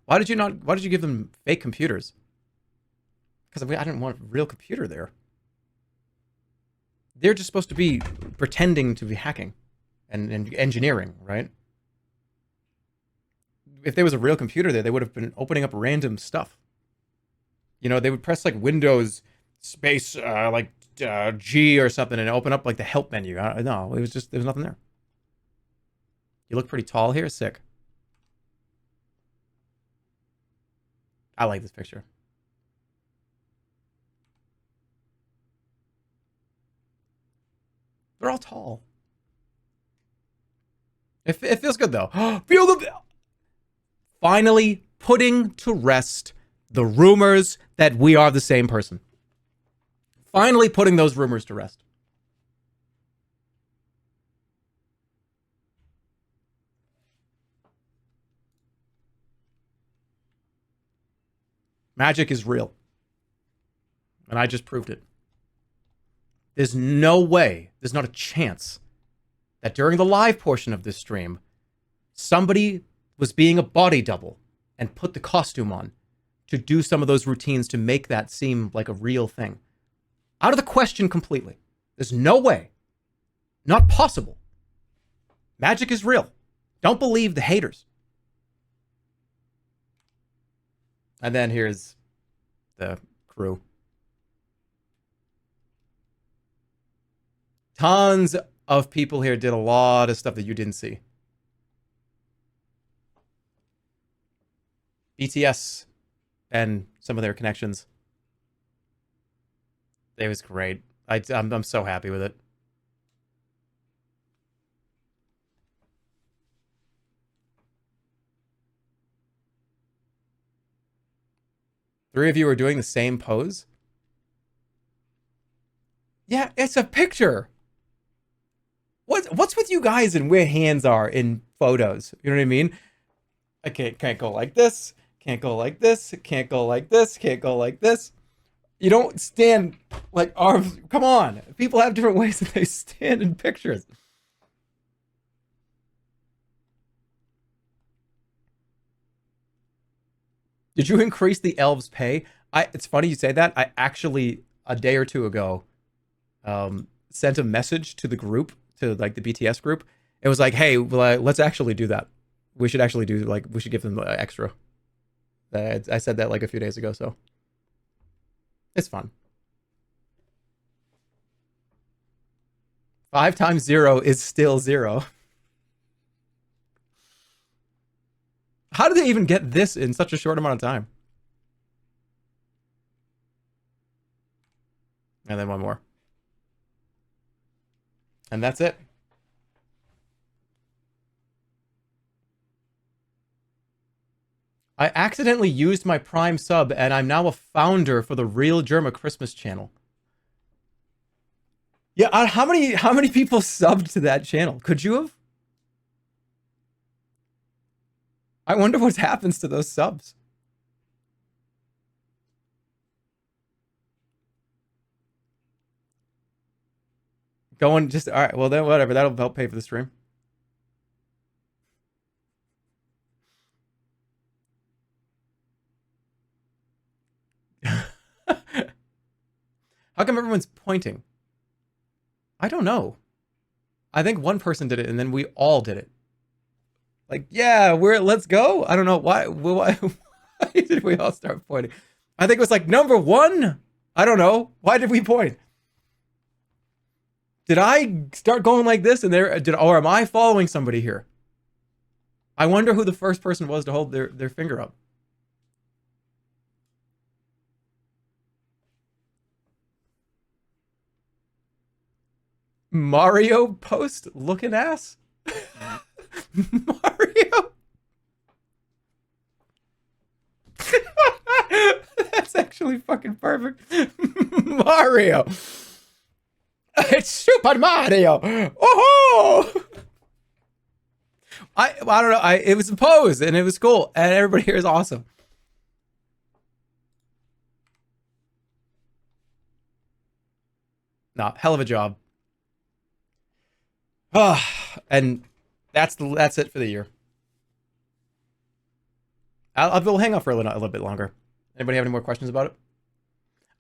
A: Why did you give them fake computers? Because I didn't want a real computer there. They're just supposed to be pretending to be hacking and engineering, right? If there was a real computer there, they would have been opening up random stuff. You know, they would press like Windows space G or something and open up like the help menu. No, there was nothing there. You look pretty tall here. Sick. I like this picture. They're all tall. It feels good though. Finally putting to rest the rumors that we are the same person. Finally putting those rumors to rest. Magic is real. And I just proved it. There's no way, there's not a chance that during the live portion of this stream, somebody was being a body double and put the costume on to do some of those routines to make that seem like a real thing. Out of the question completely. There's no way. Not possible. Magic is real. Don't believe the haters. And then here's the crew. Tons of people here did a lot of stuff that you didn't see. BTS and some of their connections. It was great. I'm so happy with it. Three of you are doing the same pose? Yeah, it's a picture. What's with you guys and where hands are in photos? You know what I mean? I can't go like this. Can't go like this. Can't go like this. Can't go like this. You don't stand like arms. Come on. People have different ways that they stand in pictures. Did you increase the elves' pay? It's funny you say that. I actually, a day or two ago, sent a message to the group, to like the BTS group. It was like, hey, let's actually do that. We should actually do, like, we should give them extra. I said that like a few days ago, so it's fun. 5 times 0 is still 0. How did they even get this in such a short amount of time? And then one more. And that's it. I accidentally used my Prime sub, and I'm now a founder for the Real Jerma Christmas channel. Yeah, how many people subbed to that channel? Could you have? I wonder what happens to those subs. Going just, all right, well then whatever, that'll help pay for the stream. How come everyone's pointing? I don't know. I think one person did it and then we all did it. Like, yeah, let's go. I don't know why did we all start pointing? I think it was like number 1. I don't know. Why did we point? Did I start going like this and or am I following somebody here? I wonder who the first person was to hold their finger up. Mario post looking ass? Mario? That's actually fucking perfect. Mario. It's Super Mario. Oh! I don't know. It was a pose and it was cool. And everybody here is awesome. No, hell of a job. And that's it for the year. We'll hang out for a little bit longer. Anybody have any more questions about it?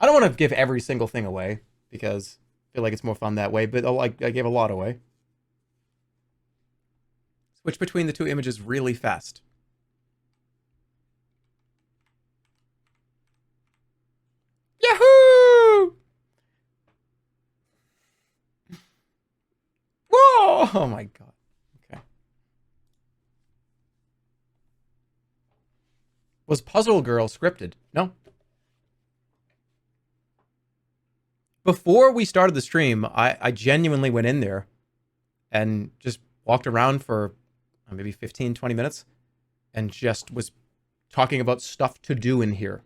A: I don't want to give every single thing away because I feel like it's more fun that way, but I gave a lot away. Switch between the two images really fast. Yahoo! Whoa! Oh my god. Okay. Was Puzzle Girl scripted? No. Before we started the stream, I genuinely went in there and just walked around for maybe 15, 20 minutes and just was talking about stuff to do in here.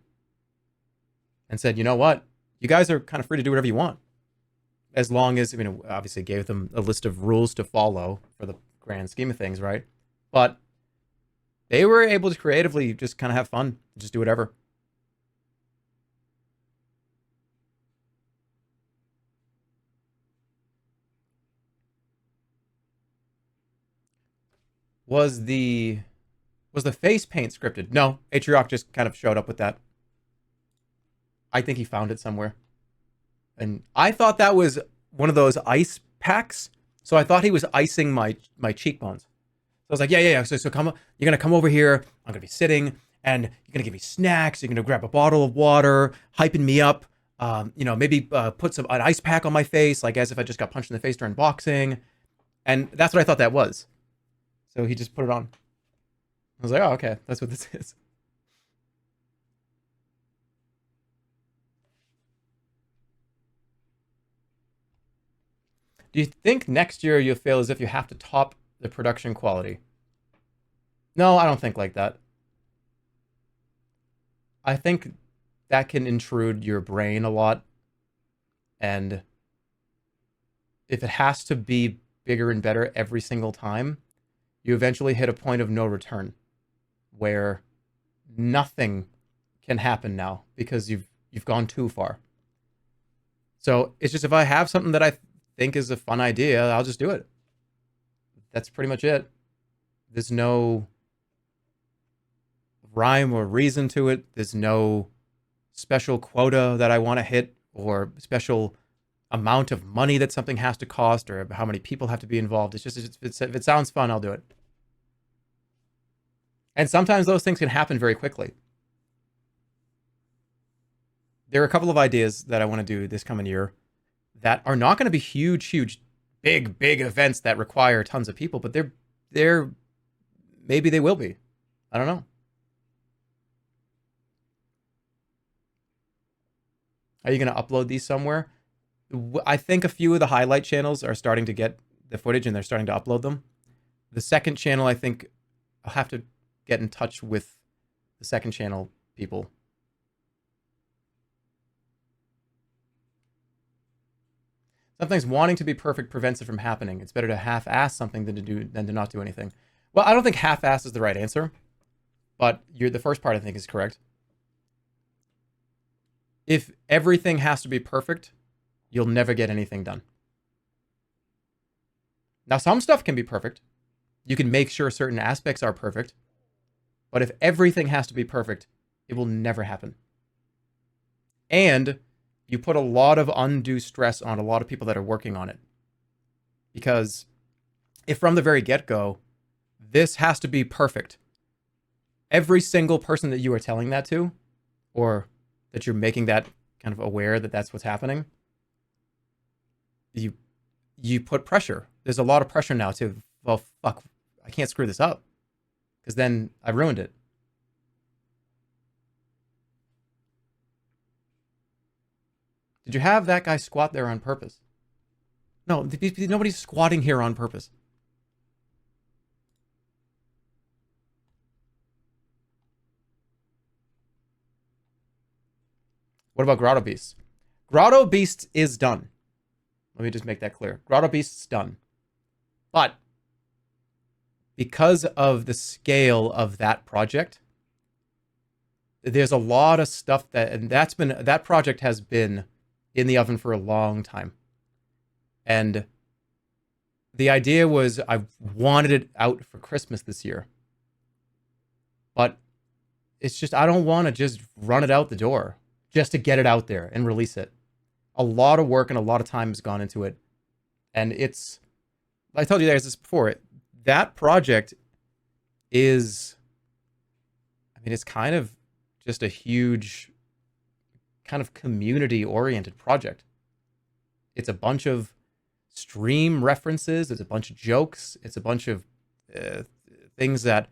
A: And said, you know what? You guys are kind of free to do whatever you want. As long as, obviously gave them a list of rules to follow for the grand scheme of things, right? But they were able to creatively just kind of have fun, just do whatever. Was the face paint scripted? No, Atrioc just kind of showed up with that. I think he found it somewhere. And I thought that was one of those ice packs. So I thought he was icing my cheekbones. So I was like, yeah. So come, you're gonna come over here. I'm gonna be sitting, and you're gonna give me snacks. You're gonna grab a bottle of water, hyping me up. Maybe put an ice pack on my face, like as if I just got punched in the face during boxing. And that's what I thought that was. So he just put it on. I was like, oh, okay, that's what this is. Do you think next year you'll feel as if you have to top the production quality? No, I don't think like that. I think that can intrude your brain a lot. And if it has to be bigger and better every single time, you eventually hit a point of no return where nothing can happen now because you've gone too far. So it's just, if I have something that I think is a fun idea, I'll just do it. That's pretty much it. There's no rhyme or reason to it. There's no special quota that I want to hit or special amount of money that something has to cost or how many people have to be involved. It's just, if it sounds fun, I'll do it. And sometimes those things can happen very quickly. There are a couple of ideas that I want to do this coming year that are not going to be huge, big events that require tons of people, but they're maybe they will be. I don't know. Are you going to upload these somewhere? I think a few of the highlight channels are starting to get the footage and they're starting to upload them. The second channel, I think I'll have to get in touch with the second channel people. Sometimes wanting to be perfect prevents it from happening. It's better to half-ass something than to not do anything. Well, I don't think half-ass is the right answer, but the first part I think is correct. If everything has to be perfect, you'll never get anything done. Now, some stuff can be perfect. You can make sure certain aspects are perfect. But if everything has to be perfect, it will never happen. And you put a lot of undue stress on a lot of people that are working on it. Because if from the very get-go, this has to be perfect, every single person that you are telling that to, or that you're making that kind of aware that that's what's happening, you put pressure. There's a lot of pressure now to, well, fuck, I can't screw this up, because then I ruined it. Did you have that guy squat there on purpose? No, nobody's squatting here on purpose. What about Grotto Beasts? Grotto Beasts is done. Let me just make that clear. Grotto Beasts that But because of the scale of that project, there's a lot of stuff that project has been in the oven for a long time. And the idea was I wanted it out for Christmas this year. But it's just, I don't want to just run it out the door just to get it out there and release it. A lot of work and a lot of time has gone into it. And it's, I told you guys this before, that project is, it's kind of just a huge kind of community-oriented project. It's a bunch of stream references. It's a bunch of jokes. It's a bunch of things that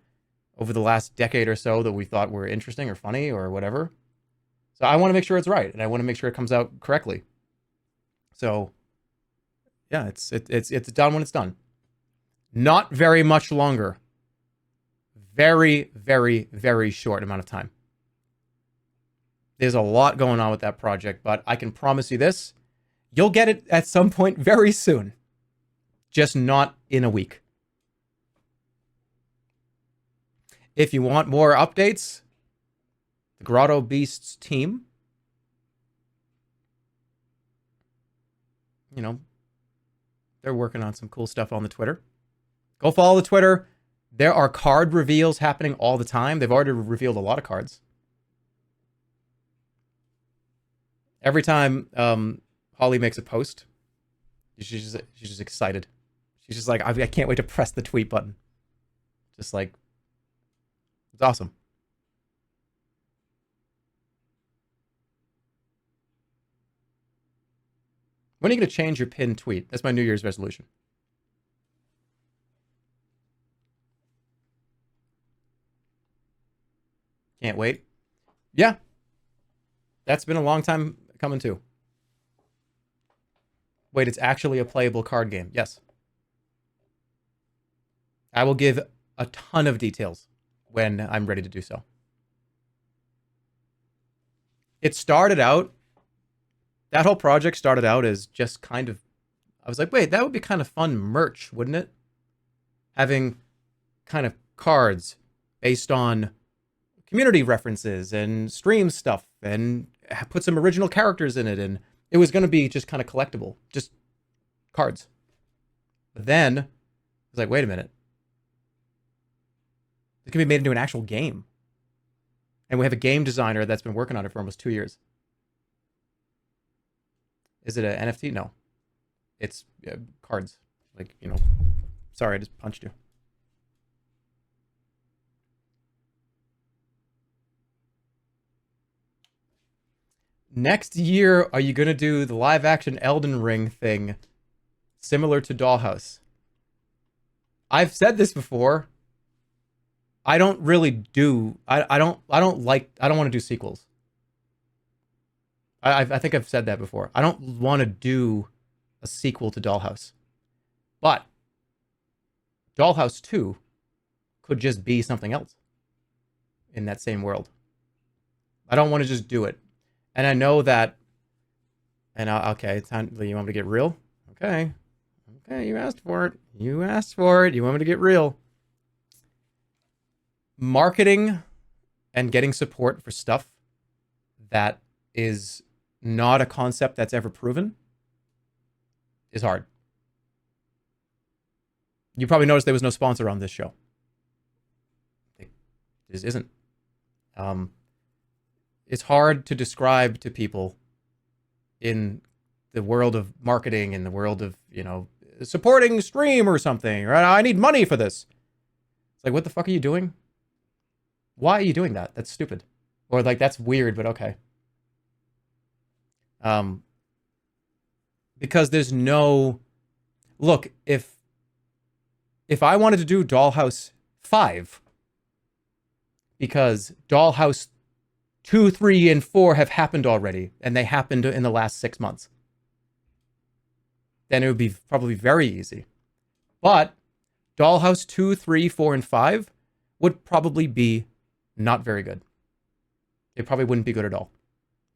A: over the last decade or so that we thought were interesting or funny or whatever. So I want to make sure it's right, and I want to make sure it comes out correctly. So yeah, it's done when it's done. Not very much longer. Very, very, very short amount of time. There's a lot going on with that project, but I can promise you this, you'll get it at some point very soon. Just not in a week. If you want more updates, the Grotto Beasts team, they're working on some cool stuff on the Twitter. Go follow the Twitter. There are card reveals happening all the time. They've already revealed a lot of cards. Every time Holly makes a post, she's just excited. She's just like, I can't wait to press the tweet button. Just like, it's awesome. When are you going to change your pinned tweet? That's my New Year's resolution. Can't wait. Yeah. That's been a long time coming too. Wait, it's actually a playable card game. Yes. I will give a ton of details when I'm ready to do so. It started out, that whole project started out as just kind of, I was like, wait, that would be kind of fun merch, wouldn't it? Having kind of cards based on community references and stream stuff and put some original characters in it. And it was going to be just kind of collectible, just cards. But then I was like, wait a minute. It can be made into an actual game. And we have a game designer that's been working on it for almost 2 years. Is it an NFT? No. It's cards. Like, you know, sorry, I just punched you. Next year, are you going to do the live action Elden Ring thing similar to Dollhouse? I've said this before. I don't really do. I don't want to do sequels. I think I've said that before. I don't want to do a sequel to Dollhouse. But Dollhouse 2 could just be something else in that same world. I don't want to just do it. And I know that, and okay, it's time, you want me to get real? Okay, you asked for it. You want me to get real. Marketing and getting support for stuff that is not a concept that's ever proven is hard. You probably noticed there was no sponsor on this show. This isn't. It's hard to describe to people in the world of marketing, in the world of, you know, supporting stream or something, or I need money for this. It's like, what the fuck are you doing? Why are you doing that? That's stupid. Or like, that's weird, but okay. Because there's no, look, if I wanted to do Dollhouse 5, because Dollhouse 2, 3, and 4 have happened already, and they happened in the last 6 months, then it would be probably very easy. But Dollhouse 2, 3, 4, and 5 would probably be not very good. It probably wouldn't be good at all.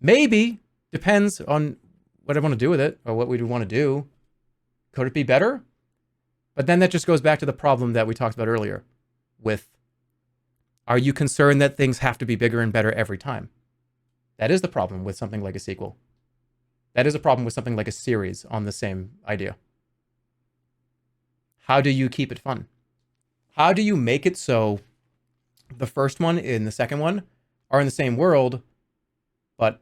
A: Maybe, depends on what I want to do with it, or what we want to do. Could it be better? But then that just goes back to the problem that we talked about earlier with, are you concerned that things have to be bigger and better every time? That is the problem with something like a sequel. That is a problem with something like a series on the same idea. How do you keep it fun? How do you make it so the first one and the second one are in the same world, but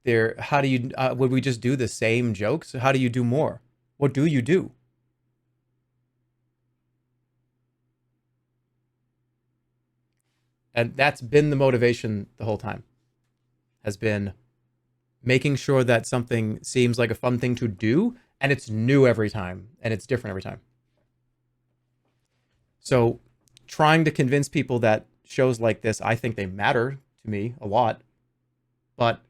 A: they're, how do you, would we just do the same jokes? How do you do more? What do you do? And that's been the motivation the whole time, has been making sure that something seems like a fun thing to do, and it's new every time, and it's different every time. So trying to convince people that shows like this, I think they matter to me a lot, but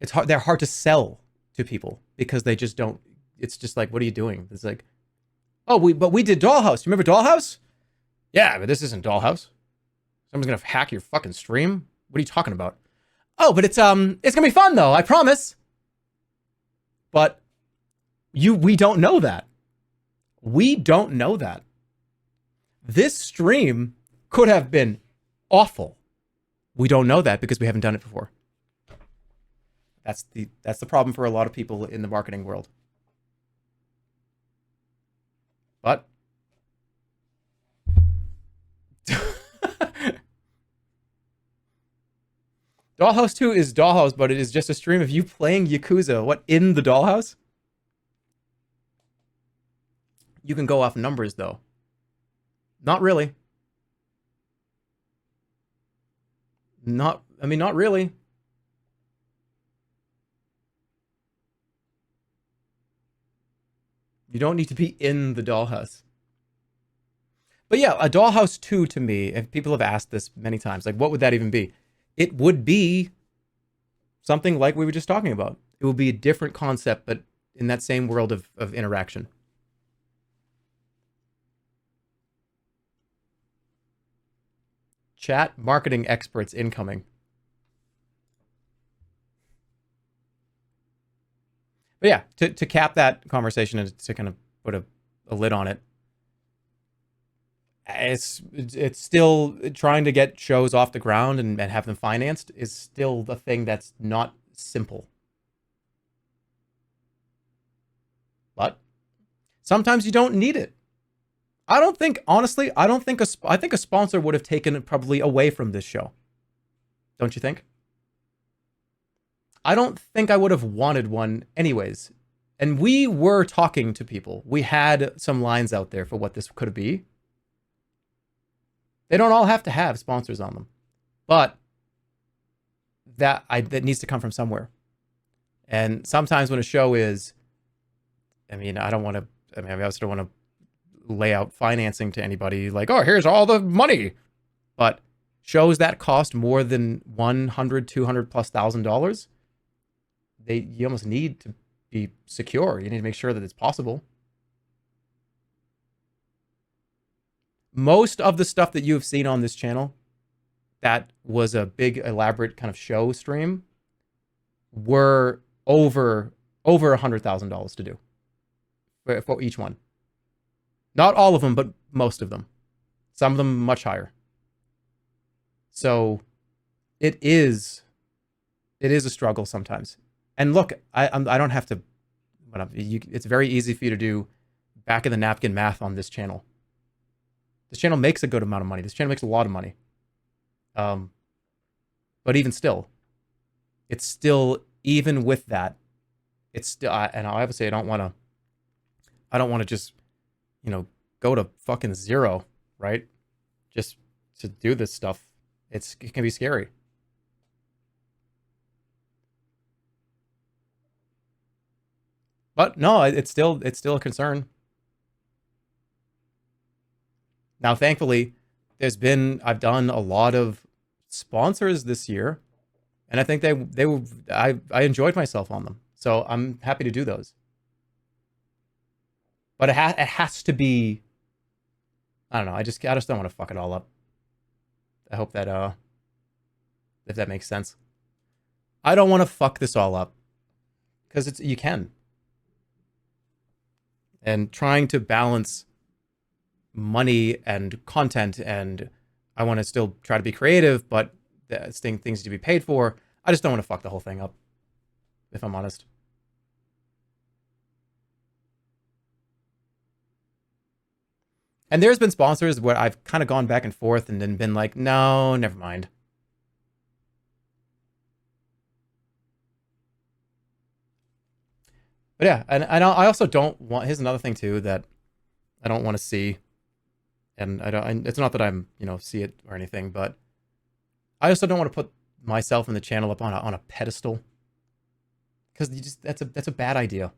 A: it's hard. They're hard to sell to people because they just don't, it's just like, what are you doing? It's like, oh, but we did Dollhouse. You remember Dollhouse? Yeah, but this isn't Dollhouse. Someone's gonna hack your fucking stream? What are you talking about? Oh, but it's gonna be fun though, I promise. But we don't know that. We don't know that. This stream could have been awful. We don't know that because we haven't done it before. That's the problem for a lot of people in the marketing world. But Dollhouse 2 is Dollhouse, but it is just a stream of you playing Yakuza. What, in the Dollhouse? You can go off numbers, though. Not really. Not really. You don't need to be in the Dollhouse. But yeah, a Dollhouse 2 to me, and people have asked this many times, like, what would that even be? It would be something like we were just talking about. It would be a different concept, but in that same world of interaction. Chat marketing experts incoming. But yeah, to cap that conversation and to kind of put a lid on it, it's still trying to get shows off the ground and have them financed is still the thing that's not simple. But sometimes you don't need it. I don't think, honestly, I think a sponsor would have taken it probably away from this show. Don't you think? I don't think I would have wanted one anyways. And we were talking to people. We had some lines out there for what this could be. They don't all have to have sponsors on them. But that needs to come from somewhere. And sometimes when a show is, I also don't want to lay out financing to anybody like, oh, here's all the money. But shows that cost more than $100, $200 plus $1,000, you almost need to be secure. You need to make sure that it's possible. Most of the stuff that you've seen on this channel that was a big, elaborate kind of show stream were over $100,000 to do for each one. Not all of them, but most of them. Some of them much higher. So it is a struggle sometimes. And look, I don't have to. It's very easy for you to do back of the napkin math on this channel. This channel makes a good amount of money. This channel makes a lot of money. But even still, it's still, even with that, it's still. And obviously, I don't want to just, go to fucking zero, right? Just to do this stuff. It can be scary. But no, it's still a concern. Now, thankfully, I've done a lot of sponsors this year, and I think I enjoyed myself on them. So I'm happy to do those. But it has to be, I don't know, I just don't want to fuck it all up. I hope that if that makes sense. I don't want to fuck this all up, because you can. And trying to balance money and content, and I want to still try to be creative, but things to be paid for. I just don't want to fuck the whole thing up, if I'm honest. And there's been sponsors where I've kind of gone back and forth and then been like, no, never mind. But yeah, and I also don't want, here's another thing too that I don't want to see. And it's not that I'm, see it or anything, but I also don't want to put myself and the channel up on a pedestal. Because that's a bad idea.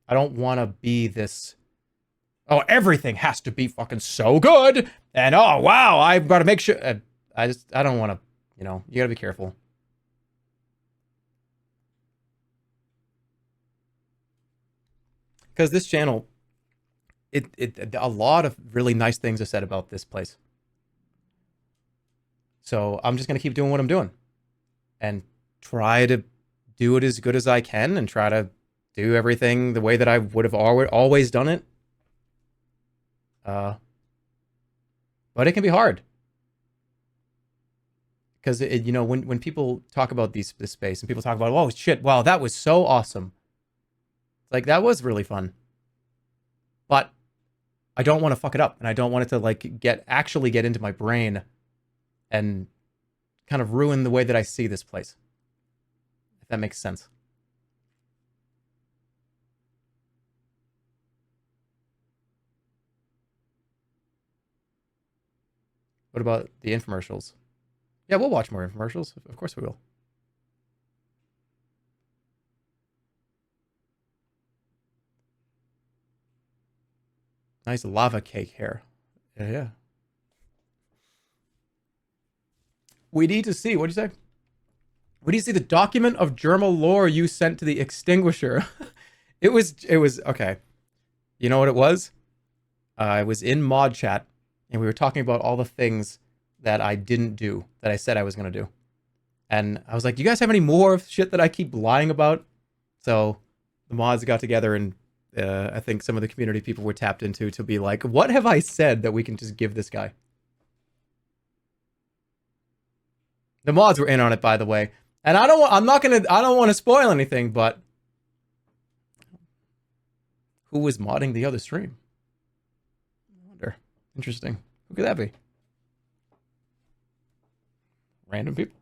A: I don't want to be this, oh, everything has to be fucking so good. And oh, wow, I've got to make sure. I don't want to, you got to be careful. Because this channel, a lot of really nice things are said about this place. So I'm just going to keep doing what I'm doing. And try to do it as good as I can. And try to do everything the way that I would have always done it. But it can be hard. Because, when people talk about this space and people talk about, oh, shit, wow, that was so awesome. Like, that was really fun. But I don't want to fuck it up. And I don't want it to, actually get into my brain and kind of ruin the way that I see this place. If that makes sense. What about the infomercials? Yeah, we'll watch more infomercials. Of course we will. Nice lava cake hair. Yeah. We need to see. What did you say? We need to see the document of Jerma lore you sent to the extinguisher. It was okay. You know what it was? I was in mod chat and we were talking about all the things that I didn't do that I said I was going to do. And I was like, do you guys have any more shit that I keep lying about? So the mods got together and I think some of the community people were tapped into to be like, what have I said that we can just give this guy? The mods were in on it, by the way. And I don't want to spoil anything, but who was modding the other stream? I wonder. Interesting. Who could that be? Random people?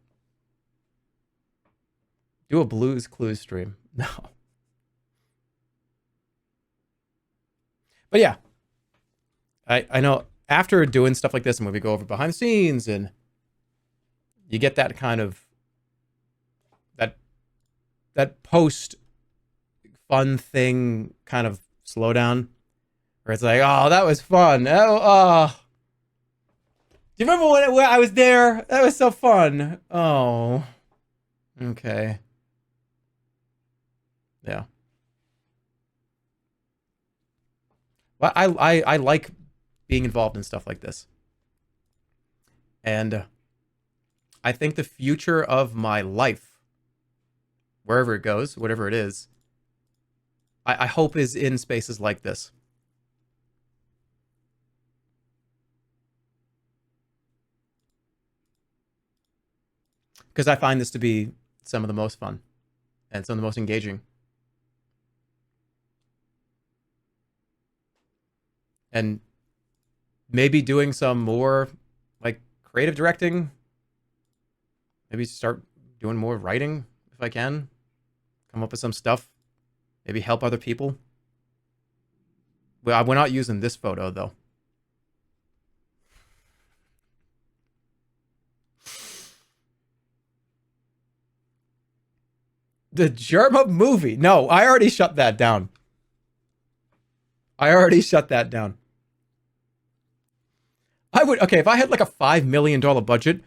A: Do a Blues Clues stream. No. But yeah. I know after doing stuff like this and when we go over behind the scenes and you get that kind of that post fun thing kind of slowdown where it's like, oh, that was fun. Oh. Do you remember when I was there? That was so fun. Oh. Okay. Yeah. Well, I like being involved in stuff like this. And I think the future of my life, wherever it goes, whatever it is, I hope is in spaces like this. Because I find this to be some of the most fun and some of the most engaging. And maybe doing some more like creative directing. Maybe start doing more writing if I can. Come up with some stuff. Maybe help other people. Well, we're not using this photo though. The Jerma movie. No, I already shut that down. I would, okay, if I had like a $5 million budget,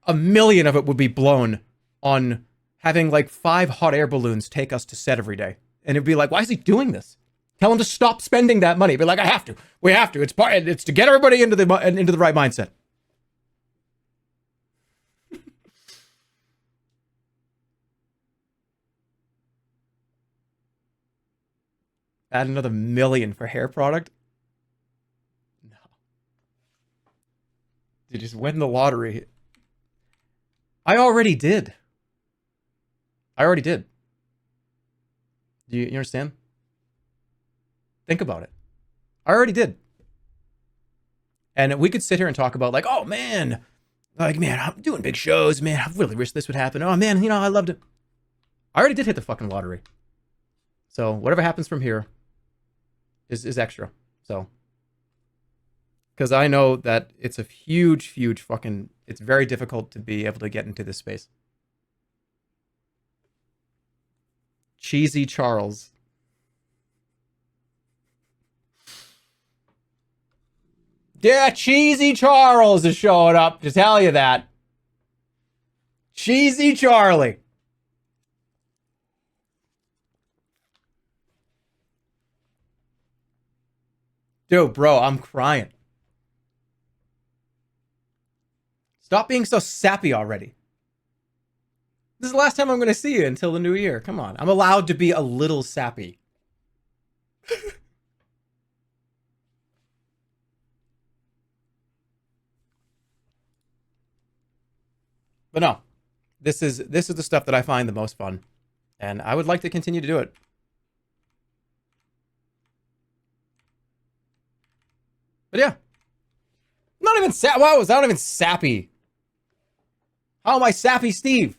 A: $1 million of it would be blown on having like 5 hot air balloons take us to set every day. And it'd be like, why is he doing this? Tell him to stop spending that money. Be like, I have to. We have to. It's to get everybody into the right mindset. Add another $1 million for hair product? No. You just win the lottery. I already did. Do you understand? Think about it. I already did. And we could sit here and talk about like, oh man, like, man, I'm doing big shows, man. I really wish this would happen. Oh man, you know, I loved it. I already did hit the fucking lottery. So whatever happens from here is extra. So, because I know that it's a huge fucking, it's very difficult to be able to get into this space. Cheesy Charles. Yeah, Cheesy Charles is showing up to tell you that. Cheesy Charlie. Dude, bro, I'm crying. Stop being so sappy already. This is the last time I'm going to see you until the new year. Come on. I'm allowed to be a little sappy. But no. This is the stuff that I find the most fun. And I would like to continue to do it. But yeah. Not even wow, was not even sappy. How am I sappy, Steve?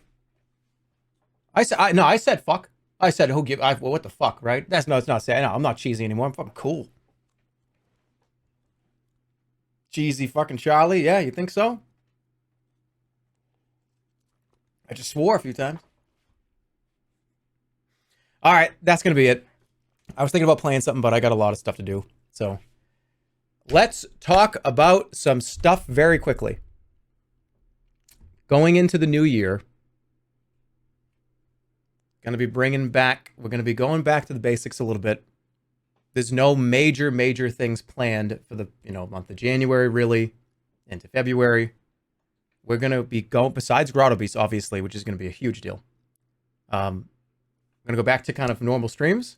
A: I said fuck. I said who give? Well, what the fuck, right? That's no, it's not saying. No, I'm not cheesy anymore. I'm fucking cool. Cheesy fucking Charlie. Yeah, you think so? I just swore a few times. All right, that's gonna be it. I was thinking about playing something, but I got a lot of stuff to do. So let's talk about some stuff very quickly. Going into the new year, we're going to be going back to the basics a little bit. There's no major things planned for the, month of January, really, into February. We're going to be going, besides Grotto Beast, obviously, which is going to be a huge deal. I'm going to go back to kind of normal streams.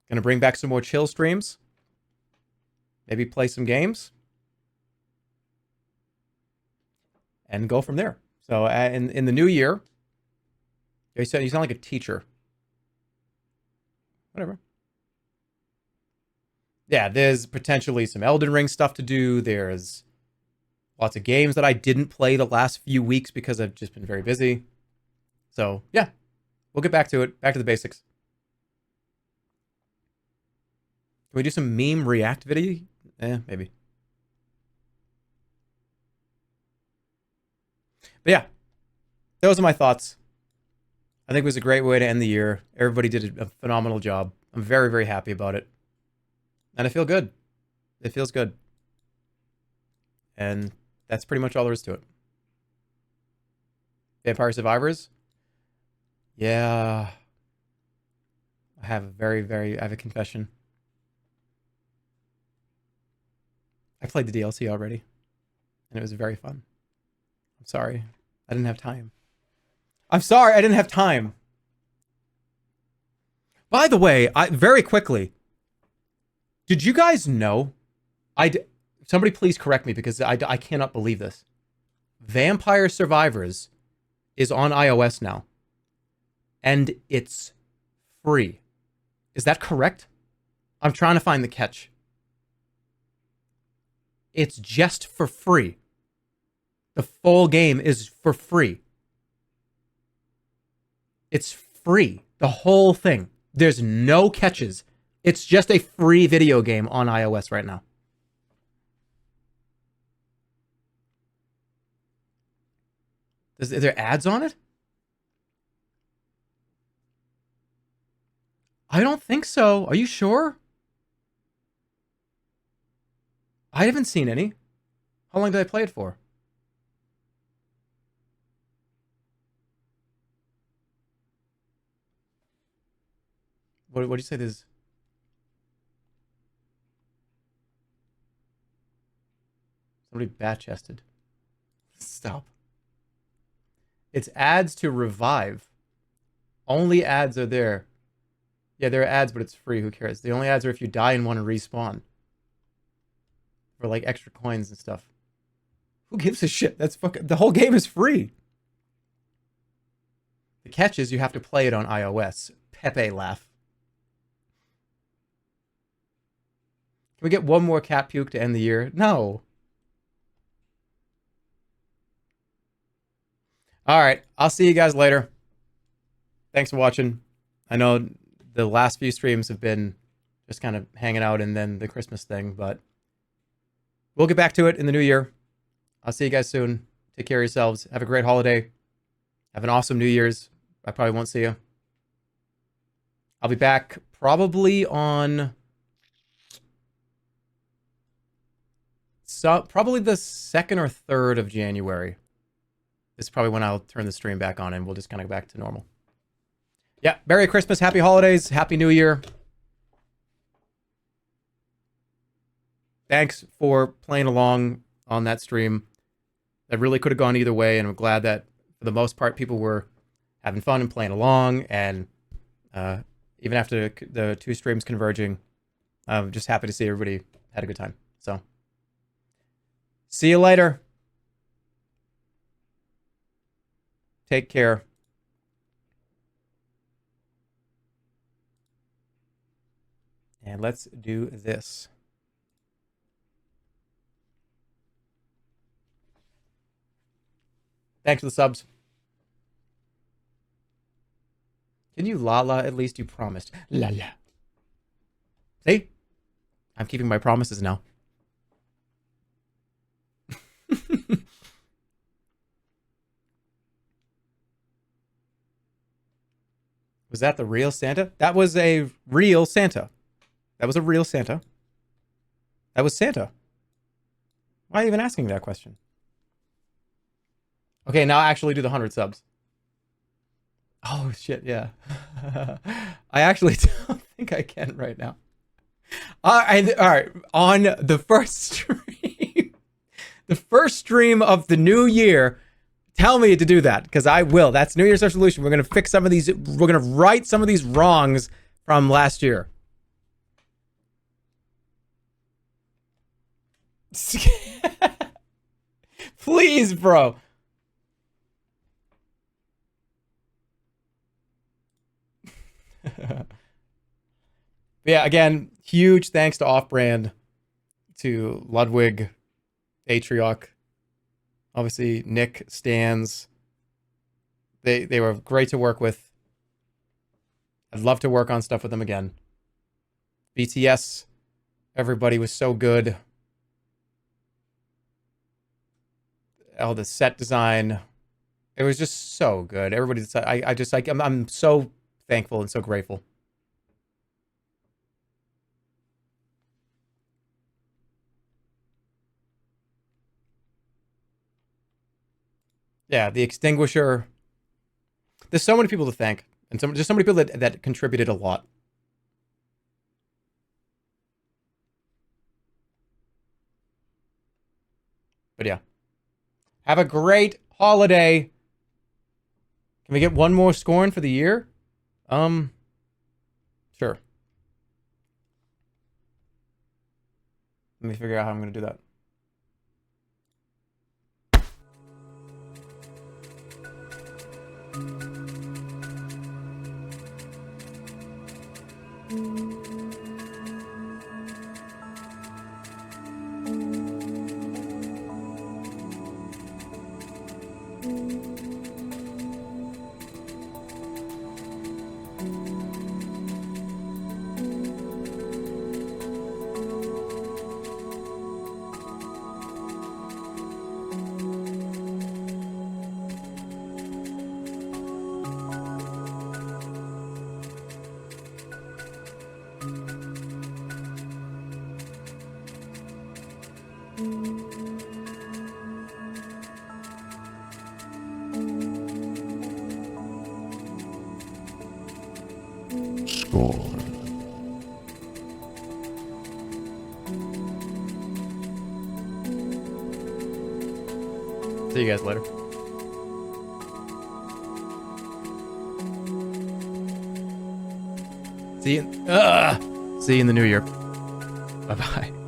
A: Going to bring back some more chill streams. Maybe play some games. And go from there. So in the new year, you sound like a teacher. Whatever. Yeah, there's potentially some Elden Ring stuff to do. There's lots of games that I didn't play the last few weeks because I've just been very busy. So, yeah, we'll get back to it. Back to the basics. Can we do some meme react video? Maybe. But yeah, those are my thoughts. I think it was a great way to end the year. Everybody did a phenomenal job. I'm very, very happy about it. And I feel good. It feels good. And that's pretty much all there is to it. Vampire Survivors? Yeah. I have a confession. I played the DLC already. And it was very fun. I'm sorry. I didn't have time. I'm sorry, I didn't have time. By the way, very quickly, did you guys know? Somebody please correct me because I cannot believe this. Vampire Survivors is on iOS now. And it's free. Is that correct? I'm trying to find the catch. It's just for free. The full game is for free. It's free. The whole thing. There's no catches. It's just a free video game on iOS right now. Are there ads on it? I don't think so. Are you sure? I haven't seen any. How long did I play it for? What do you say there's... Somebody bat-chested. Stop. It's ads to revive. Only ads are there. Yeah, there are ads, but it's free. Who cares? The only ads are if you die and want to respawn. For like extra coins and stuff. Who gives a shit? That's fucking... The whole game is free. The catch is you have to play it on iOS. Pepe laugh. Can we get one more cat puke to end the year? No. All right. I'll see you guys later. Thanks for watching. I know the last few streams have been just kind of hanging out and then the Christmas thing, but we'll get back to it in the new year. I'll see you guys soon. Take care of yourselves. Have a great holiday. Have an awesome New Year's. I probably won't see you. I'll be back probably on... probably the 2nd or 3rd of January. This is probably when I'll turn the stream back on and we'll just kind of go back to normal. Yeah, Merry Christmas, Happy Holidays, Happy New Year. Thanks for playing along on that stream. That really could have gone either way, and I'm glad that for the most part people were having fun and playing along, and even after the two streams converging, I'm just happy to see everybody had a good time. So, see you later. Take care. And let's do this. Thanks for the subs. Didn't you la at least? You promised. La. See? I'm keeping my promises now. Was that the real Santa? That was a real Santa. That was a real Santa. That was Santa. Why are you even asking that question? Okay, now actually do the 100 subs. Oh, shit, yeah. I actually don't think I can right now. All right, on the first stream, the first stream of the new year, tell me to do that, because I will. That's New Year's resolution. We're going to fix some of these. We're going to right some of these wrongs from last year. Please, bro. Yeah, again, huge thanks to Off-Brand, to Ludwig, Atriok, obviously Nick, Stans. They were great to work with. I'd love to work on stuff with them again. BTS, everybody was so good. Oh, the set design, it was just so good. Everybody, I'm so thankful and so grateful. Yeah, the extinguisher. There's so many people to thank, and just so many people that contributed a lot. But yeah, have a great holiday. Can we get one more scorn for the year? Sure. Let me figure out how I'm going to do that. See you guys later. See you in the new year. Bye-bye.